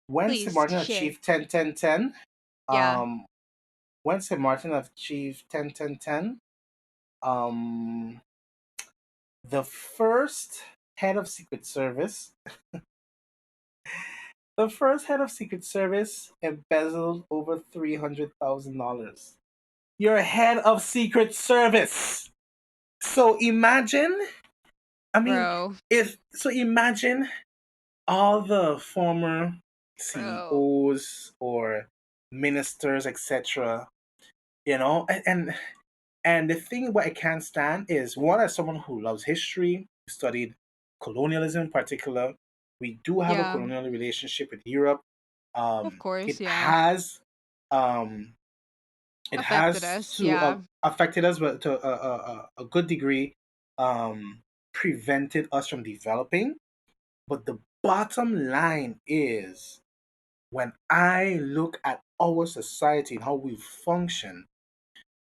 When St.
Please
Martin
share.
achieved 10 10 10,
Yeah,
um, when St. Martin achieved 10 10 10, um, the first head of Secret Service, the first head of Secret Service embezzled over $300,000. You're head of Secret Service. So imagine, I mean,
bro,
if so, imagine all the former
bro.
CEOs or ministers, etc. And the thing what I can't stand is one, as someone who loves history, studied colonialism in particular. We do have a
Yeah,
colonial relationship with Europe.
of course,
It
yeah.
has um, it
Affected
has
us,
to
yeah.
affected us, but to a good degree, prevented us from developing. But the bottom line is, when I look at our society and how we function,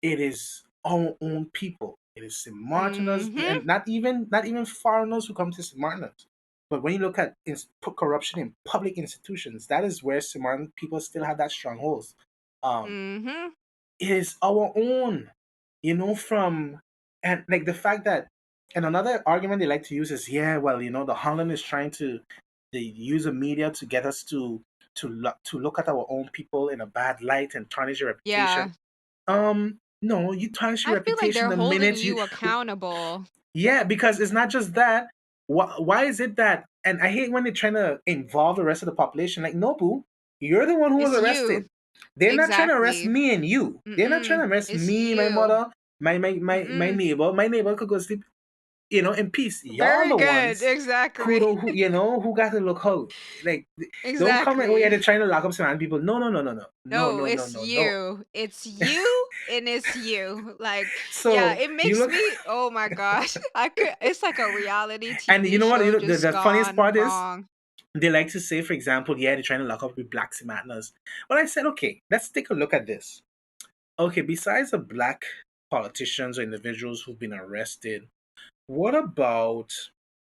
it is our own people. It is St. Martiners,
Mhm,
and not even foreigners who come to St. Martiners. But when you look at corruption in public institutions, that is where St. Martin people still have that strongholds. Um,
mhm.
it is our own, from and like the fact that, and another argument they like to use is, yeah, well, the Holland is trying to they use the media to get us to look at our own people in a bad light and tarnish your reputation.
Yeah.
No, you tarnish your
I feel like
reputation
they're
the
holding
minute
you accountable.
yeah, because it's not just that. Why is it that? And I hate when they're trying to involve the rest of the population. Like, no, boo, you're the one who was
It's you.
arrested. They're not trying to arrest
Exactly.
me and you. They're not trying
Mm-mm.
to arrest
It's
me, my
you.
mother, my
Mm-mm.
neighbor. My neighbor could go sleep, in peace. Y'all
Very
the
good.
ones who
Exactly.
don't, who got to look out. Like, don't come and, oh yeah,
Exactly.
they're trying to lock up some people. No, no, no, no, no, no,
No,
no, no,
it's
no, no.
you. It's you and it's you. Like, yeah,
So
it
you
makes
look,
me oh my gosh. I could it's like a reality
and you
TV
know what?
show
The,
just
the funniest
gone
part is,
wrong.
they like to say, for example, yeah, they're trying to lock up with black Samaritans. But I said, okay, let's take a look at this. Okay, besides the black politicians or individuals who've been arrested, what about,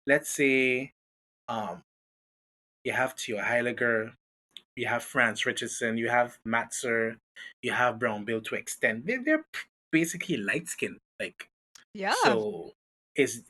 let's say, um, you have Theo Heiliger, you have Franz Richardson, you have Matzer. You have brown bill to extend. They're basically light skin. Like,
Yeah.
so is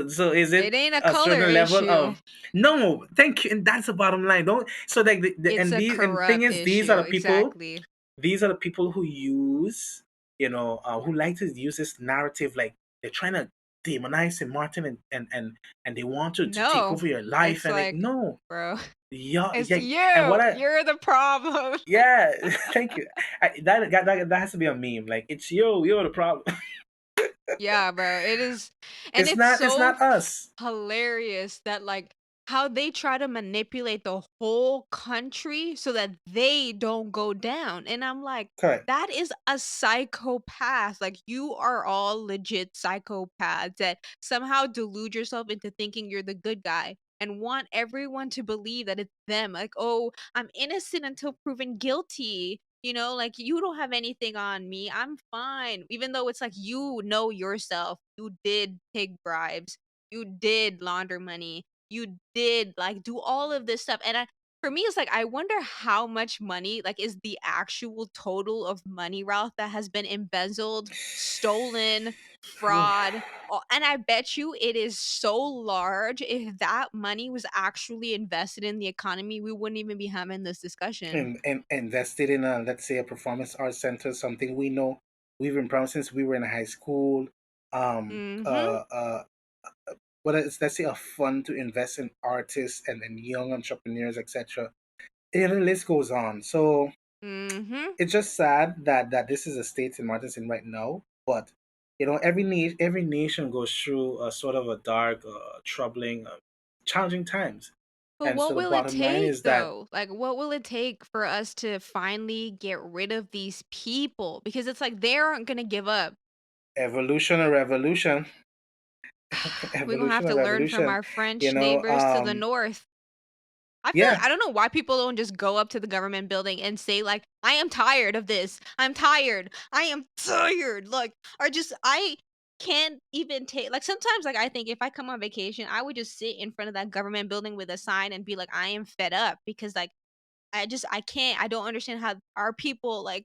so is it
It ain't a
a
color
certain level
issue.
of no? Thank you, and that's the bottom line. Don't so like
It's a
and thing
corrupt
is
issue, exactly.
these are the people who use who like to use this narrative like they're trying to demonize St. Martin and they want to take
No.
over your life
It's
and like
like,
no
bro,
yeah
it's
yeah and what
you.
I
You're the problem.
yeah thank you that has to be a meme like it's you're the problem.
Yeah, bro, it is, and
It's not us.
hilarious that, like, how they try to manipulate the whole country so that they don't go down, and I'm like,
Correct.
"That is a psychopath." Like, you are all legit psychopaths that somehow delude yourself into thinking you're the good guy and want everyone to believe that it's them. Like, "Oh, I'm innocent until proven guilty." You know, like, "You don't have anything on me, I'm fine." Even though it's like, you know yourself, you did take bribes, you did launder money, you did, like, do all of this stuff, and for me, it's like, I wonder how much money, like, is the actual total of money, Ralph, that has been embezzled, stolen, fraud, and I bet you it is so large, if that money was actually invested in the economy, we wouldn't even be having this discussion.
And invested in a let's say a performance arts center, something we know we've been proud since we were in high school. Um,
Mhm,
uh, uh, what is let's say a fund to invest in artists and young entrepreneurs, etc. And the list goes on. So
mhm.
it's just sad that this is a state in Martin's in right now, but every nation goes through a sort of a dark, troubling, challenging times,
But
and so
what
the
will it
bottom line
take
is that
though? Like, what will it take for us to finally get rid of these people? Because it's like they aren't gonna give up.
evolution or revolution.
We're gonna have
Evolution or
to learn from
revolution.
our
You
French
know,
neighbors to the north. I feel like
yeah,
I don't know why people don't just go up to the government building and say like, "I am tired of this. I'm tired. I am tired." Like, or just I can't even take like sometimes like I think if I come on vacation, I would just sit in front of that government building with a sign and be like, "I am fed up," because like I can't, I don't understand how our people like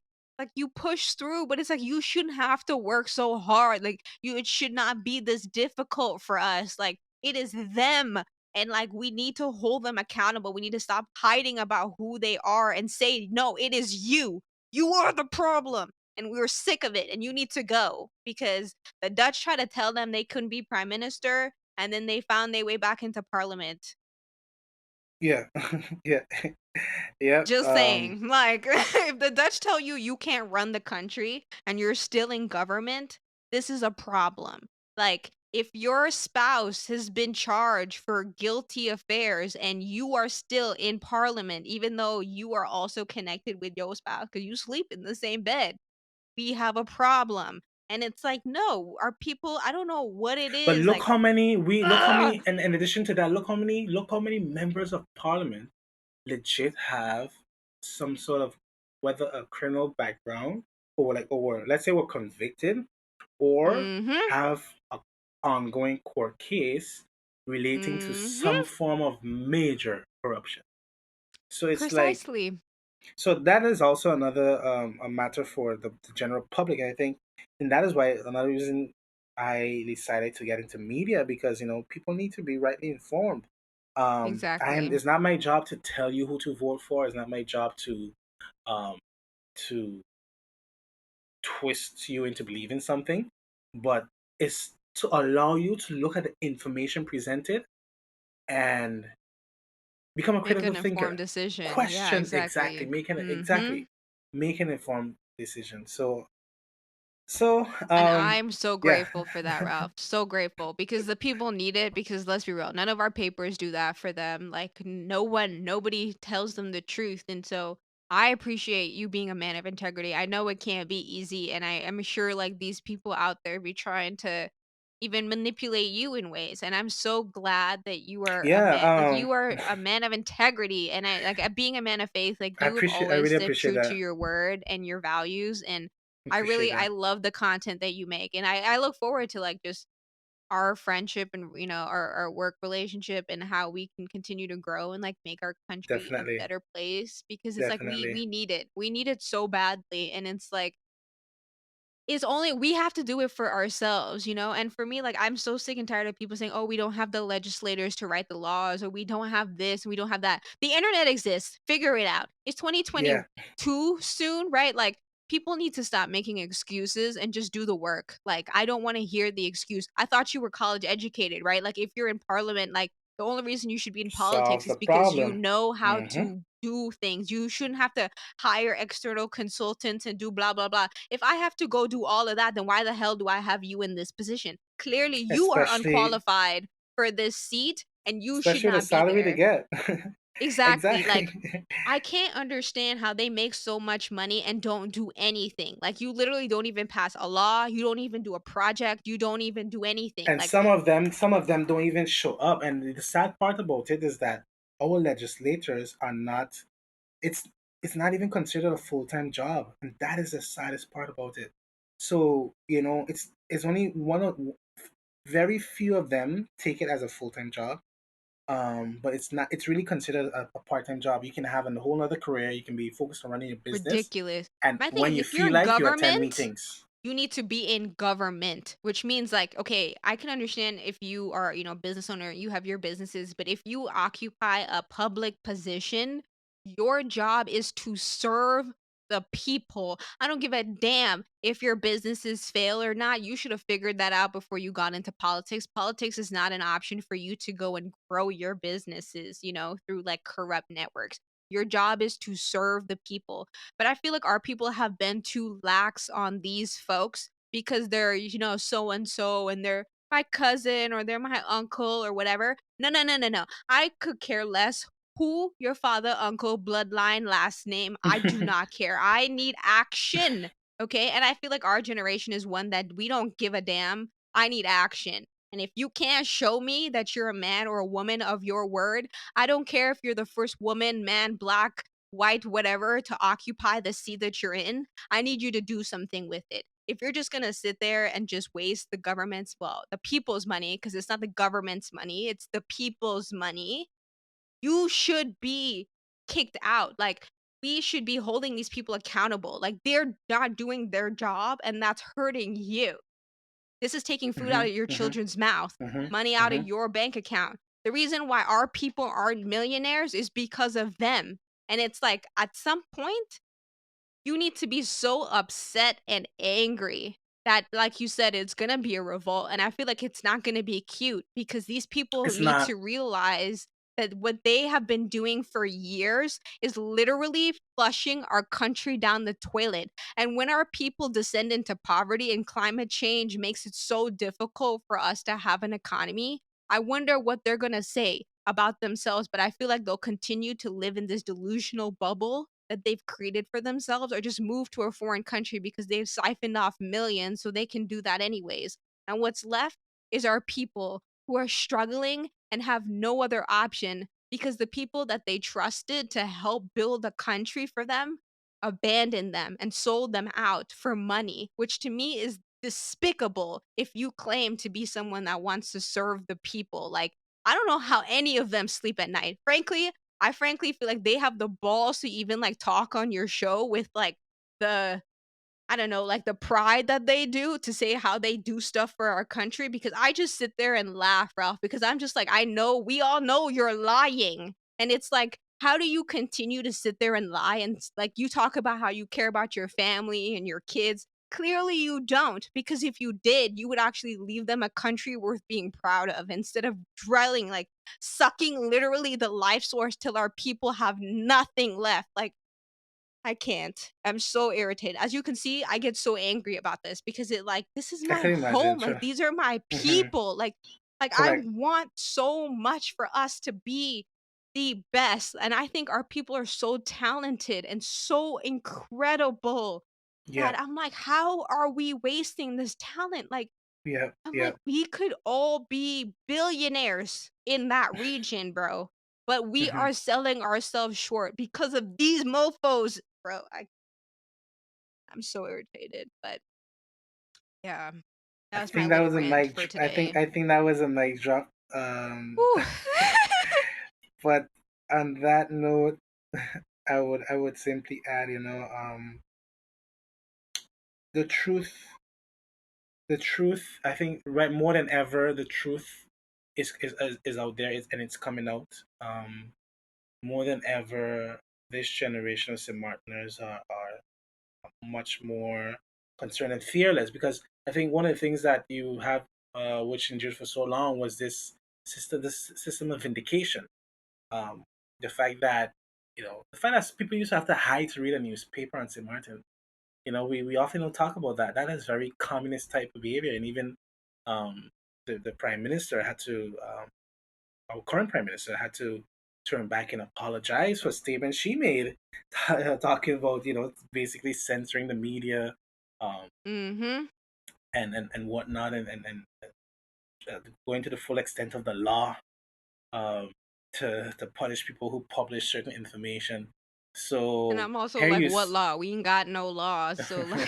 you push through, but it's like you shouldn't have to work so hard. Like you it should not be this difficult for us. Like it is them, and like we need to hold them accountable. We need to stop hiding about who they are and say, "No, it is you. You are the problem." And we're sick of it and you need to go because the Dutch tried to tell them they couldn't be prime minister and then they found their way back into parliament.
yeah, yeah, yeah.
Just saying, like, if the Dutch tell you you can't run the country and you're still in government, this is a problem. Like, if your spouse has been charged for guilty affairs and you are still in parliament, even though you are also connected with your spouse because you sleep in the same bed, we have a problem. And it's like, no, our people, I don't know what it
But
is. Like,
look how
ah,
many, and in addition to that, look how many members of parliament legit have some sort of whether a criminal background or let's say were convicted or
mm-hmm,
have a ongoing court case relating to some
mm-hmm,
form of major corruption. So it's like
precisely.
so that is also another a matter for the general public, I think, and that is why another reason I decided to get into media because people need to be rightly informed. I am.
Exactly.
It's not my job to tell you who to vote for. It's not my job um, to twist you into believing something, but it's to allow you to look at the information presented and become a
Make
critical
an informed
thinker.
decision. Yeah,
Question exactly,
exactly. Mhm.
make an informed decision. So
And I'm so
yeah.
grateful for that, Ralph. So grateful because the people need it because let's be real, none of our papers do that for them. Like nobody tells them the truth. And so I appreciate you being a man of integrity. I know it can't be easy and I am sure like these people out there be trying to even manipulate you in ways. And I'm so glad that you are a
Yeah,
man like you are a man of integrity and I like being a man of faith, like you have
I
always
really
stood
appreciate
true to
that.
your word and your values and
Appreciate
I
that.
love the content that you make, and I look forward to, like, just our friendship and our work relationship and how we can continue to grow and like make our country a
Definitely.
better place because it's like we
Definitely.
we need it. We need it so badly and it's like it's only we have to do it for ourselves, you know? And for me, like, I'm so sick and tired of people saying, "Oh, we don't have the legislators to write the laws," or "We don't have this, and we don't have that." The internet exists. Figure it out. It's
Yeah.
2022 soon, right? Like, people need to stop making excuses and just do the work. Like, I don't wanna hear the excuse, "I thought you were college educated," right? Like, if you're in parliament, like, the only reason you should be in
Solves
politics
the
is because you
problem.
know how
Hmm.
to do things. You shouldn't have to hire external consultants and do blah blah blah. If I have to go do all of that, then why the hell do I have you in this position? Clearly, you are
Especially
unqualified for this seat and you should
especially with the
not be
salary they
there.
get.
Exactly.
Exactly.
Like I can't understand how they make so much money and don't do anything. Like you literally don't even pass a law, you don't even do a project, you don't even do anything.
And
Like
some of them don't even show up. And the sad part about it is that our legislators are not. It's it's not even considered a full-time job, and that is the saddest part about it. So it's only one of very few of them take it as a full-time job. But it's not. It's really considered a part-time job. You can have a whole other career. You can be focused on running your business,
ridiculous.
and
My thing
when
is
you
if you're
feel
in
like you attend
government,
meetings.
you need to be in government, which means like, okay, I can understand if you are, business owner, you have your businesses, but if you occupy a public position, your job is to serve the people. I don't give a damn if your businesses fail or not. You should have figured that out before you got into politics. Politics is not an option for you to go and grow your businesses, through like corrupt networks. Your job is to serve the people. But I feel like our people have been too lax on these folks because they're, so and so and they're my cousin or they're my uncle or whatever. No, no, no, no, no. I could care less who your father, uncle, bloodline, last name. I do not care. I need action. Okay. And I feel like our generation is one that we don't give a damn. I need action. And if you can't show me that you're a man or a woman of your word, I don't care if you're the first woman, man, black, white, whatever, to occupy the seat that you're in. I need you to do something with it. If you're just gonna sit there and just waste the government's, well, the people's money, because it's not the government's money, it's the people's money, you should be kicked out. Like, we should be holding these people accountable. Like, they're not doing their job, and that's hurting you. This is taking food out
Hmm.
of your
Hmm.
children's mouth,
Hmm.
money out of
Hmm.
your bank account. The reason why our people aren't millionaires is because of them. And it's like, at some point, you need to be so upset and angry that, like you said, it's gonna be a revolt, and I feel like it's not gonna be cute because these people
It's
need
not.
to realize that what they have been doing for years is literally flushing our country down the toilet, and when our people descend into poverty and climate change makes it so difficult for us to have an economy, I wonder what they're gonna say about themselves, but I feel like they'll continue to live in this delusional bubble that they've created for themselves or just move to a foreign country because they've siphoned off millions so they can do that anyways. And what's left is our people who are struggling and have no other option because the people that they trusted to help build a country for them abandoned them and sold them out for money, which to me is despicable if you claim to be someone that wants to serve the people. Like, I don't know how any of them sleep at night. Frankly, I frankly feel like they have the balls to even, like, talk on your show with, like, the I don't know, like, the pride that they do to say how they do stuff for our country because I just sit there and laugh, Ralph, because I'm just like, I know we all know you're lying, and it's like, how do you continue to sit there and lie and like, you talk about how you care about your family and your kids. Clearly, you don't, because if you did, you would actually leave them a country worth being proud of instead of drilling, like, sucking literally the life source till our people have nothing left. Like, I can't. I'm so irritated. As you can see, I get so angry about this because this is
I
my
can imagine.
home. Like
Sure.
these are my
Hmm.
people. Like I
Correct.
want so much for us to be the best. And I think our people are so talented and so incredible
Yeah.
that I'm like, how are we wasting this talent? Like
Yeah.
I'm
Yeah.
like, we could all be billionaires in that region, bro. But we
Hmm.
are selling ourselves short because of these mofos, bro. I'm so irritated, but yeah. That was my little rant for today.
I think that was a mic drop.
Whew.
But on that note, I would simply add, the truth the truth, I think, right, more than ever, the truth is out there, and it's coming out. More than ever, this generation of St. Martiners are much more concerned and fearless, because I think one of the things that you have, which endured for so long, was this system of vindication. Um, the fact that the fact that people used to have to hide to read a newspaper on St. Martin. We often don't talk about that. That is very communist type of behavior, and even um, the prime minister had to, our current prime minister had to turn back and apologize for statements she made, talking about basically censoring the media, um,
Mhm.
and whatnot, and going to the full extent of the law, um, to punish people who publish certain information.
And
So
I'm also
here
like,
you.
"What law? We ain't got no laws." So like,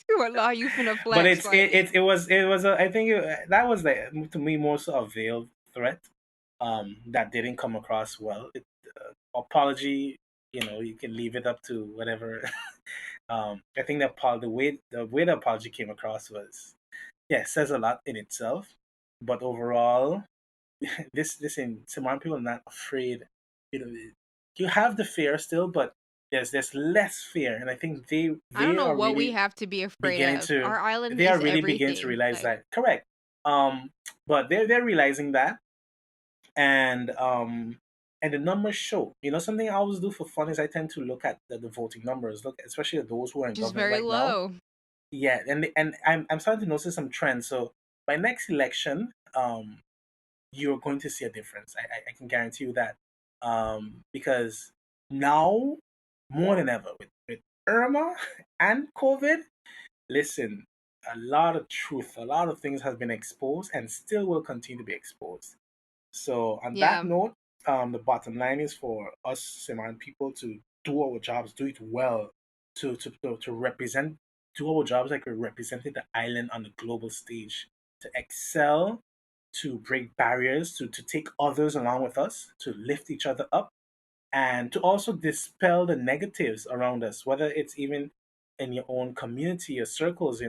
what law you finna
But
flex? Like,
it was I think that was, like, to me, more so a veiled threat, that didn't come across well. Apology, you can leave it up to whatever. I think that the way the apology came across was, yeah, says a lot in itself, but overall, this in Samoan people are not afraid. You know, you have the fear still, but there's less fear, and I think
I don't
they
know
are
what we
really
have to be afraid
beginning
of.
to
Our island
they are
is
really beginning to
everything.
realize
Like,
that. Correct. But they're realizing that, and the numbers show. Something I always do for fun is I tend to look at the voting numbers, look especially at those who are in
just
government
very
right now.
low.
Yeah, and I'm starting to notice some trends. So by next election, you're going to see a difference. I can guarantee you that. Because now, more than ever, with Irma and COVID, listen, a lot of truth, a lot of things has been exposed and still will continue to be exposed. So on that
Yeah.
note, the bottom line is for us Samoan people to do our jobs, do it well, to represent, do our jobs like we're representing the island on the global stage, to excel, to break barriers, to take others along with us, to lift each other up, and to also dispel the negatives around us, whether it's even in your own community or circles.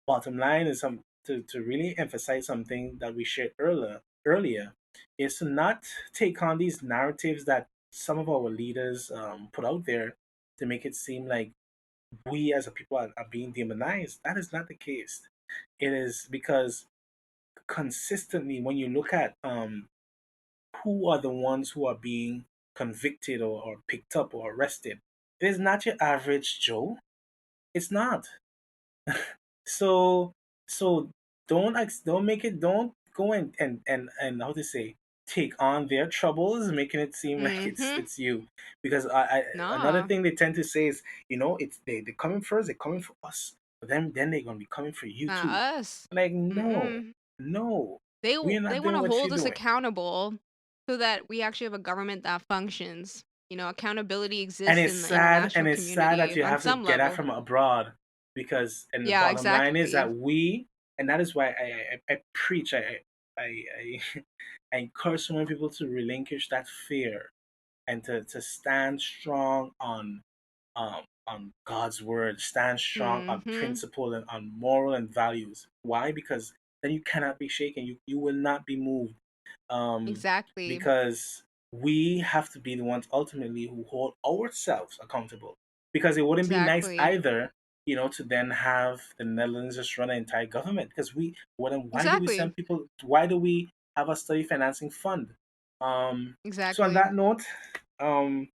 Bottom line is to really emphasize something that we shared earlier, is to not take on these narratives that some of our leaders put out there, to make it seem like we as a people are being demonized. That is not the case. It is because consistently, when you look at who are the ones who are being convicted, or picked up or arrested, it is not your average Joe. It's not. So so don't make it, don't go and how to say, take on their troubles, making it seem like
Mhm.
it's you. Because another
Nah.
thing they tend to say is, it's they're coming first, they're coming for us, but then they're gonna be coming for you
Not
too.
us.
Like, no,
Mm-mm.
no, we
They
are not
want
doing
to
what you're
hold us
doing.
accountable so that we actually have a government that functions. Accountability
And
exists
it's
in the
sad,
international
that
community
you
on
have to
some
get that
level.
from abroad, because, and the
Yeah,
bottom line is
exactly.
that and that is why I preach, I I encourage so many people to relinquish that fear, and to stand strong on God's word, stand strong on
Mhm.
principle and on moral and values. Why? Because then you cannot be shaken. You will not be moved, um,
Exactly.
because we have to be the ones ultimately who hold ourselves accountable. Because it wouldn't be nice
Exactly.
either, to then have the Netherlands just run an entire government. Because why do we
Exactly.
send people? Why do we have a study financing fund? So on
Exactly.
that note,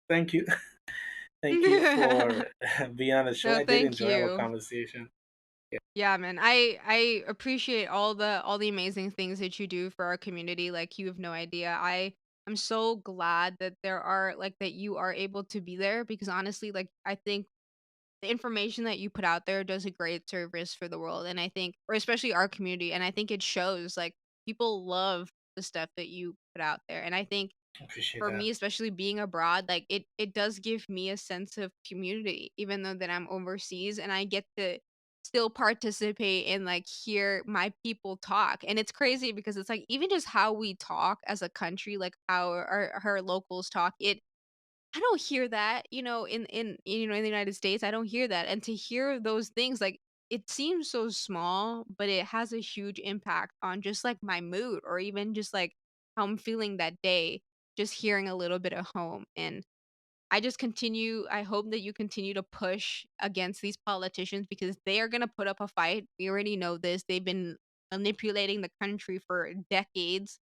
thank you, thank you for being on the show.
No,
I did
thank
enjoy our
you.
conversation. Yeah,
Yeah, man. I appreciate all the amazing things that you do for our community. Like, you have no idea. I'm so glad that there are like that you are able to be there, because honestly, like, I think the information that you put out there does a great service for the world, and I think, or especially our community, and I think it shows. Like, people love the stuff that you put out there, and I think
appreciate
for
that.
me, especially being abroad, like, it does give me a sense of community, even though that I'm overseas, and I get to still participate and like hear my people talk. And it's crazy because it's like even just how we talk as a country, like how our locals talk, it I don't hear that, in the United States, I don't hear that, and to hear those things, like, it seems so small, but it has a huge impact on just, like, my mood or even just, like, how I'm feeling that day, just hearing a little bit of home, and I hope that you continue to push against these politicians because they are gonna put up a fight. We already know this. They've been manipulating the country for decades.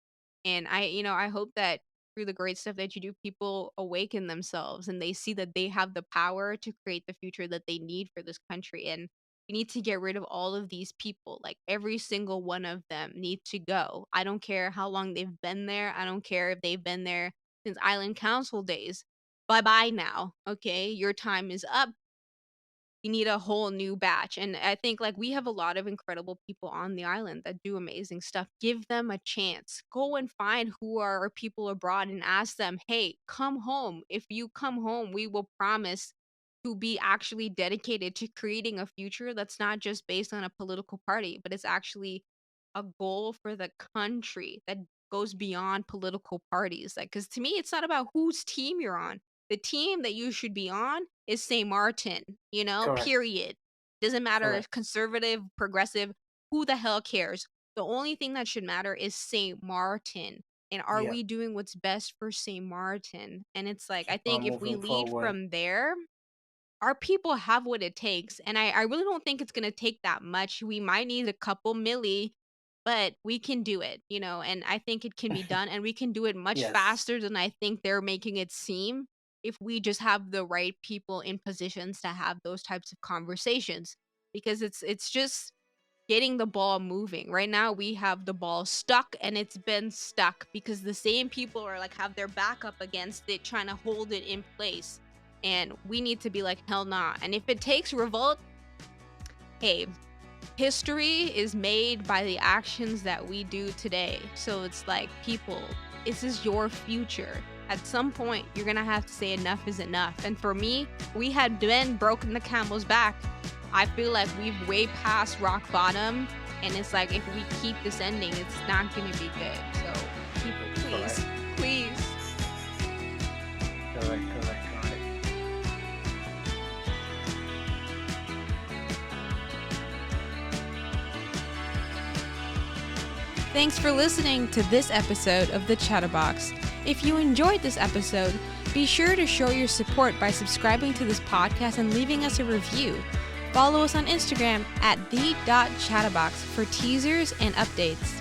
And I hope that through the great stuff that you do, people awaken themselves and they see that they have the power to create the future that they need for this country. And we need to get rid of all of these people. Like every single one of them need to go. I don't care how long they've been there. I don't care if they've been there since Island Council days. Bye bye now. Okay. Your time is up. We need a whole new batch. And I think like we have a lot of incredible people on the island that do amazing stuff. Give them a chance. Go and find who are our people abroad and ask them, hey, come home. If you come home, we will promise to be actually dedicated to creating a future that's not just based on a political party, but it's actually a goal for the country that goes beyond political parties. Like, because to me, it's not about whose team you're on. The team that you should be on is St. Maarten,
Correct.
period. Doesn't matter
Correct.
if conservative, progressive, who the hell cares? The only thing that should matter is St. Maarten. And are
Yeah.
we doing what's best for St. Maarten? And it's like, I
Keep
think
on
if we
moving
lead
forward.
from there, our people have what it takes. And I really don't think it's going to take that much. We might need a couple milli, but we can do it, and I think it can be done. And we can do it much
Yes.
faster than I think they're making it seem if we just have the right people in positions to have those types of conversations. Because it's just getting the ball moving. Right now we have the ball stuck and it's been stuck because the same people are like have their back up against it trying to hold it in place. And we need to be like hell nah. And if it takes revolt, hey, history is made by the actions that we do today. So it's like people, this is your future. At some point you're going to have to say enough is enough. And for me, we had been broken the camel's back. I feel like we've way past rock bottom, and it's like if we keep this ending, it's not going to be good. So people,
Correct.
please, please.
Correct. Correct. Correct.
Thanks for listening to this episode of the Chattabox. If you enjoyed this episode, be sure to show your support by subscribing to this podcast and leaving us a review. Follow us on Instagram at the.chatterbox for teasers and updates.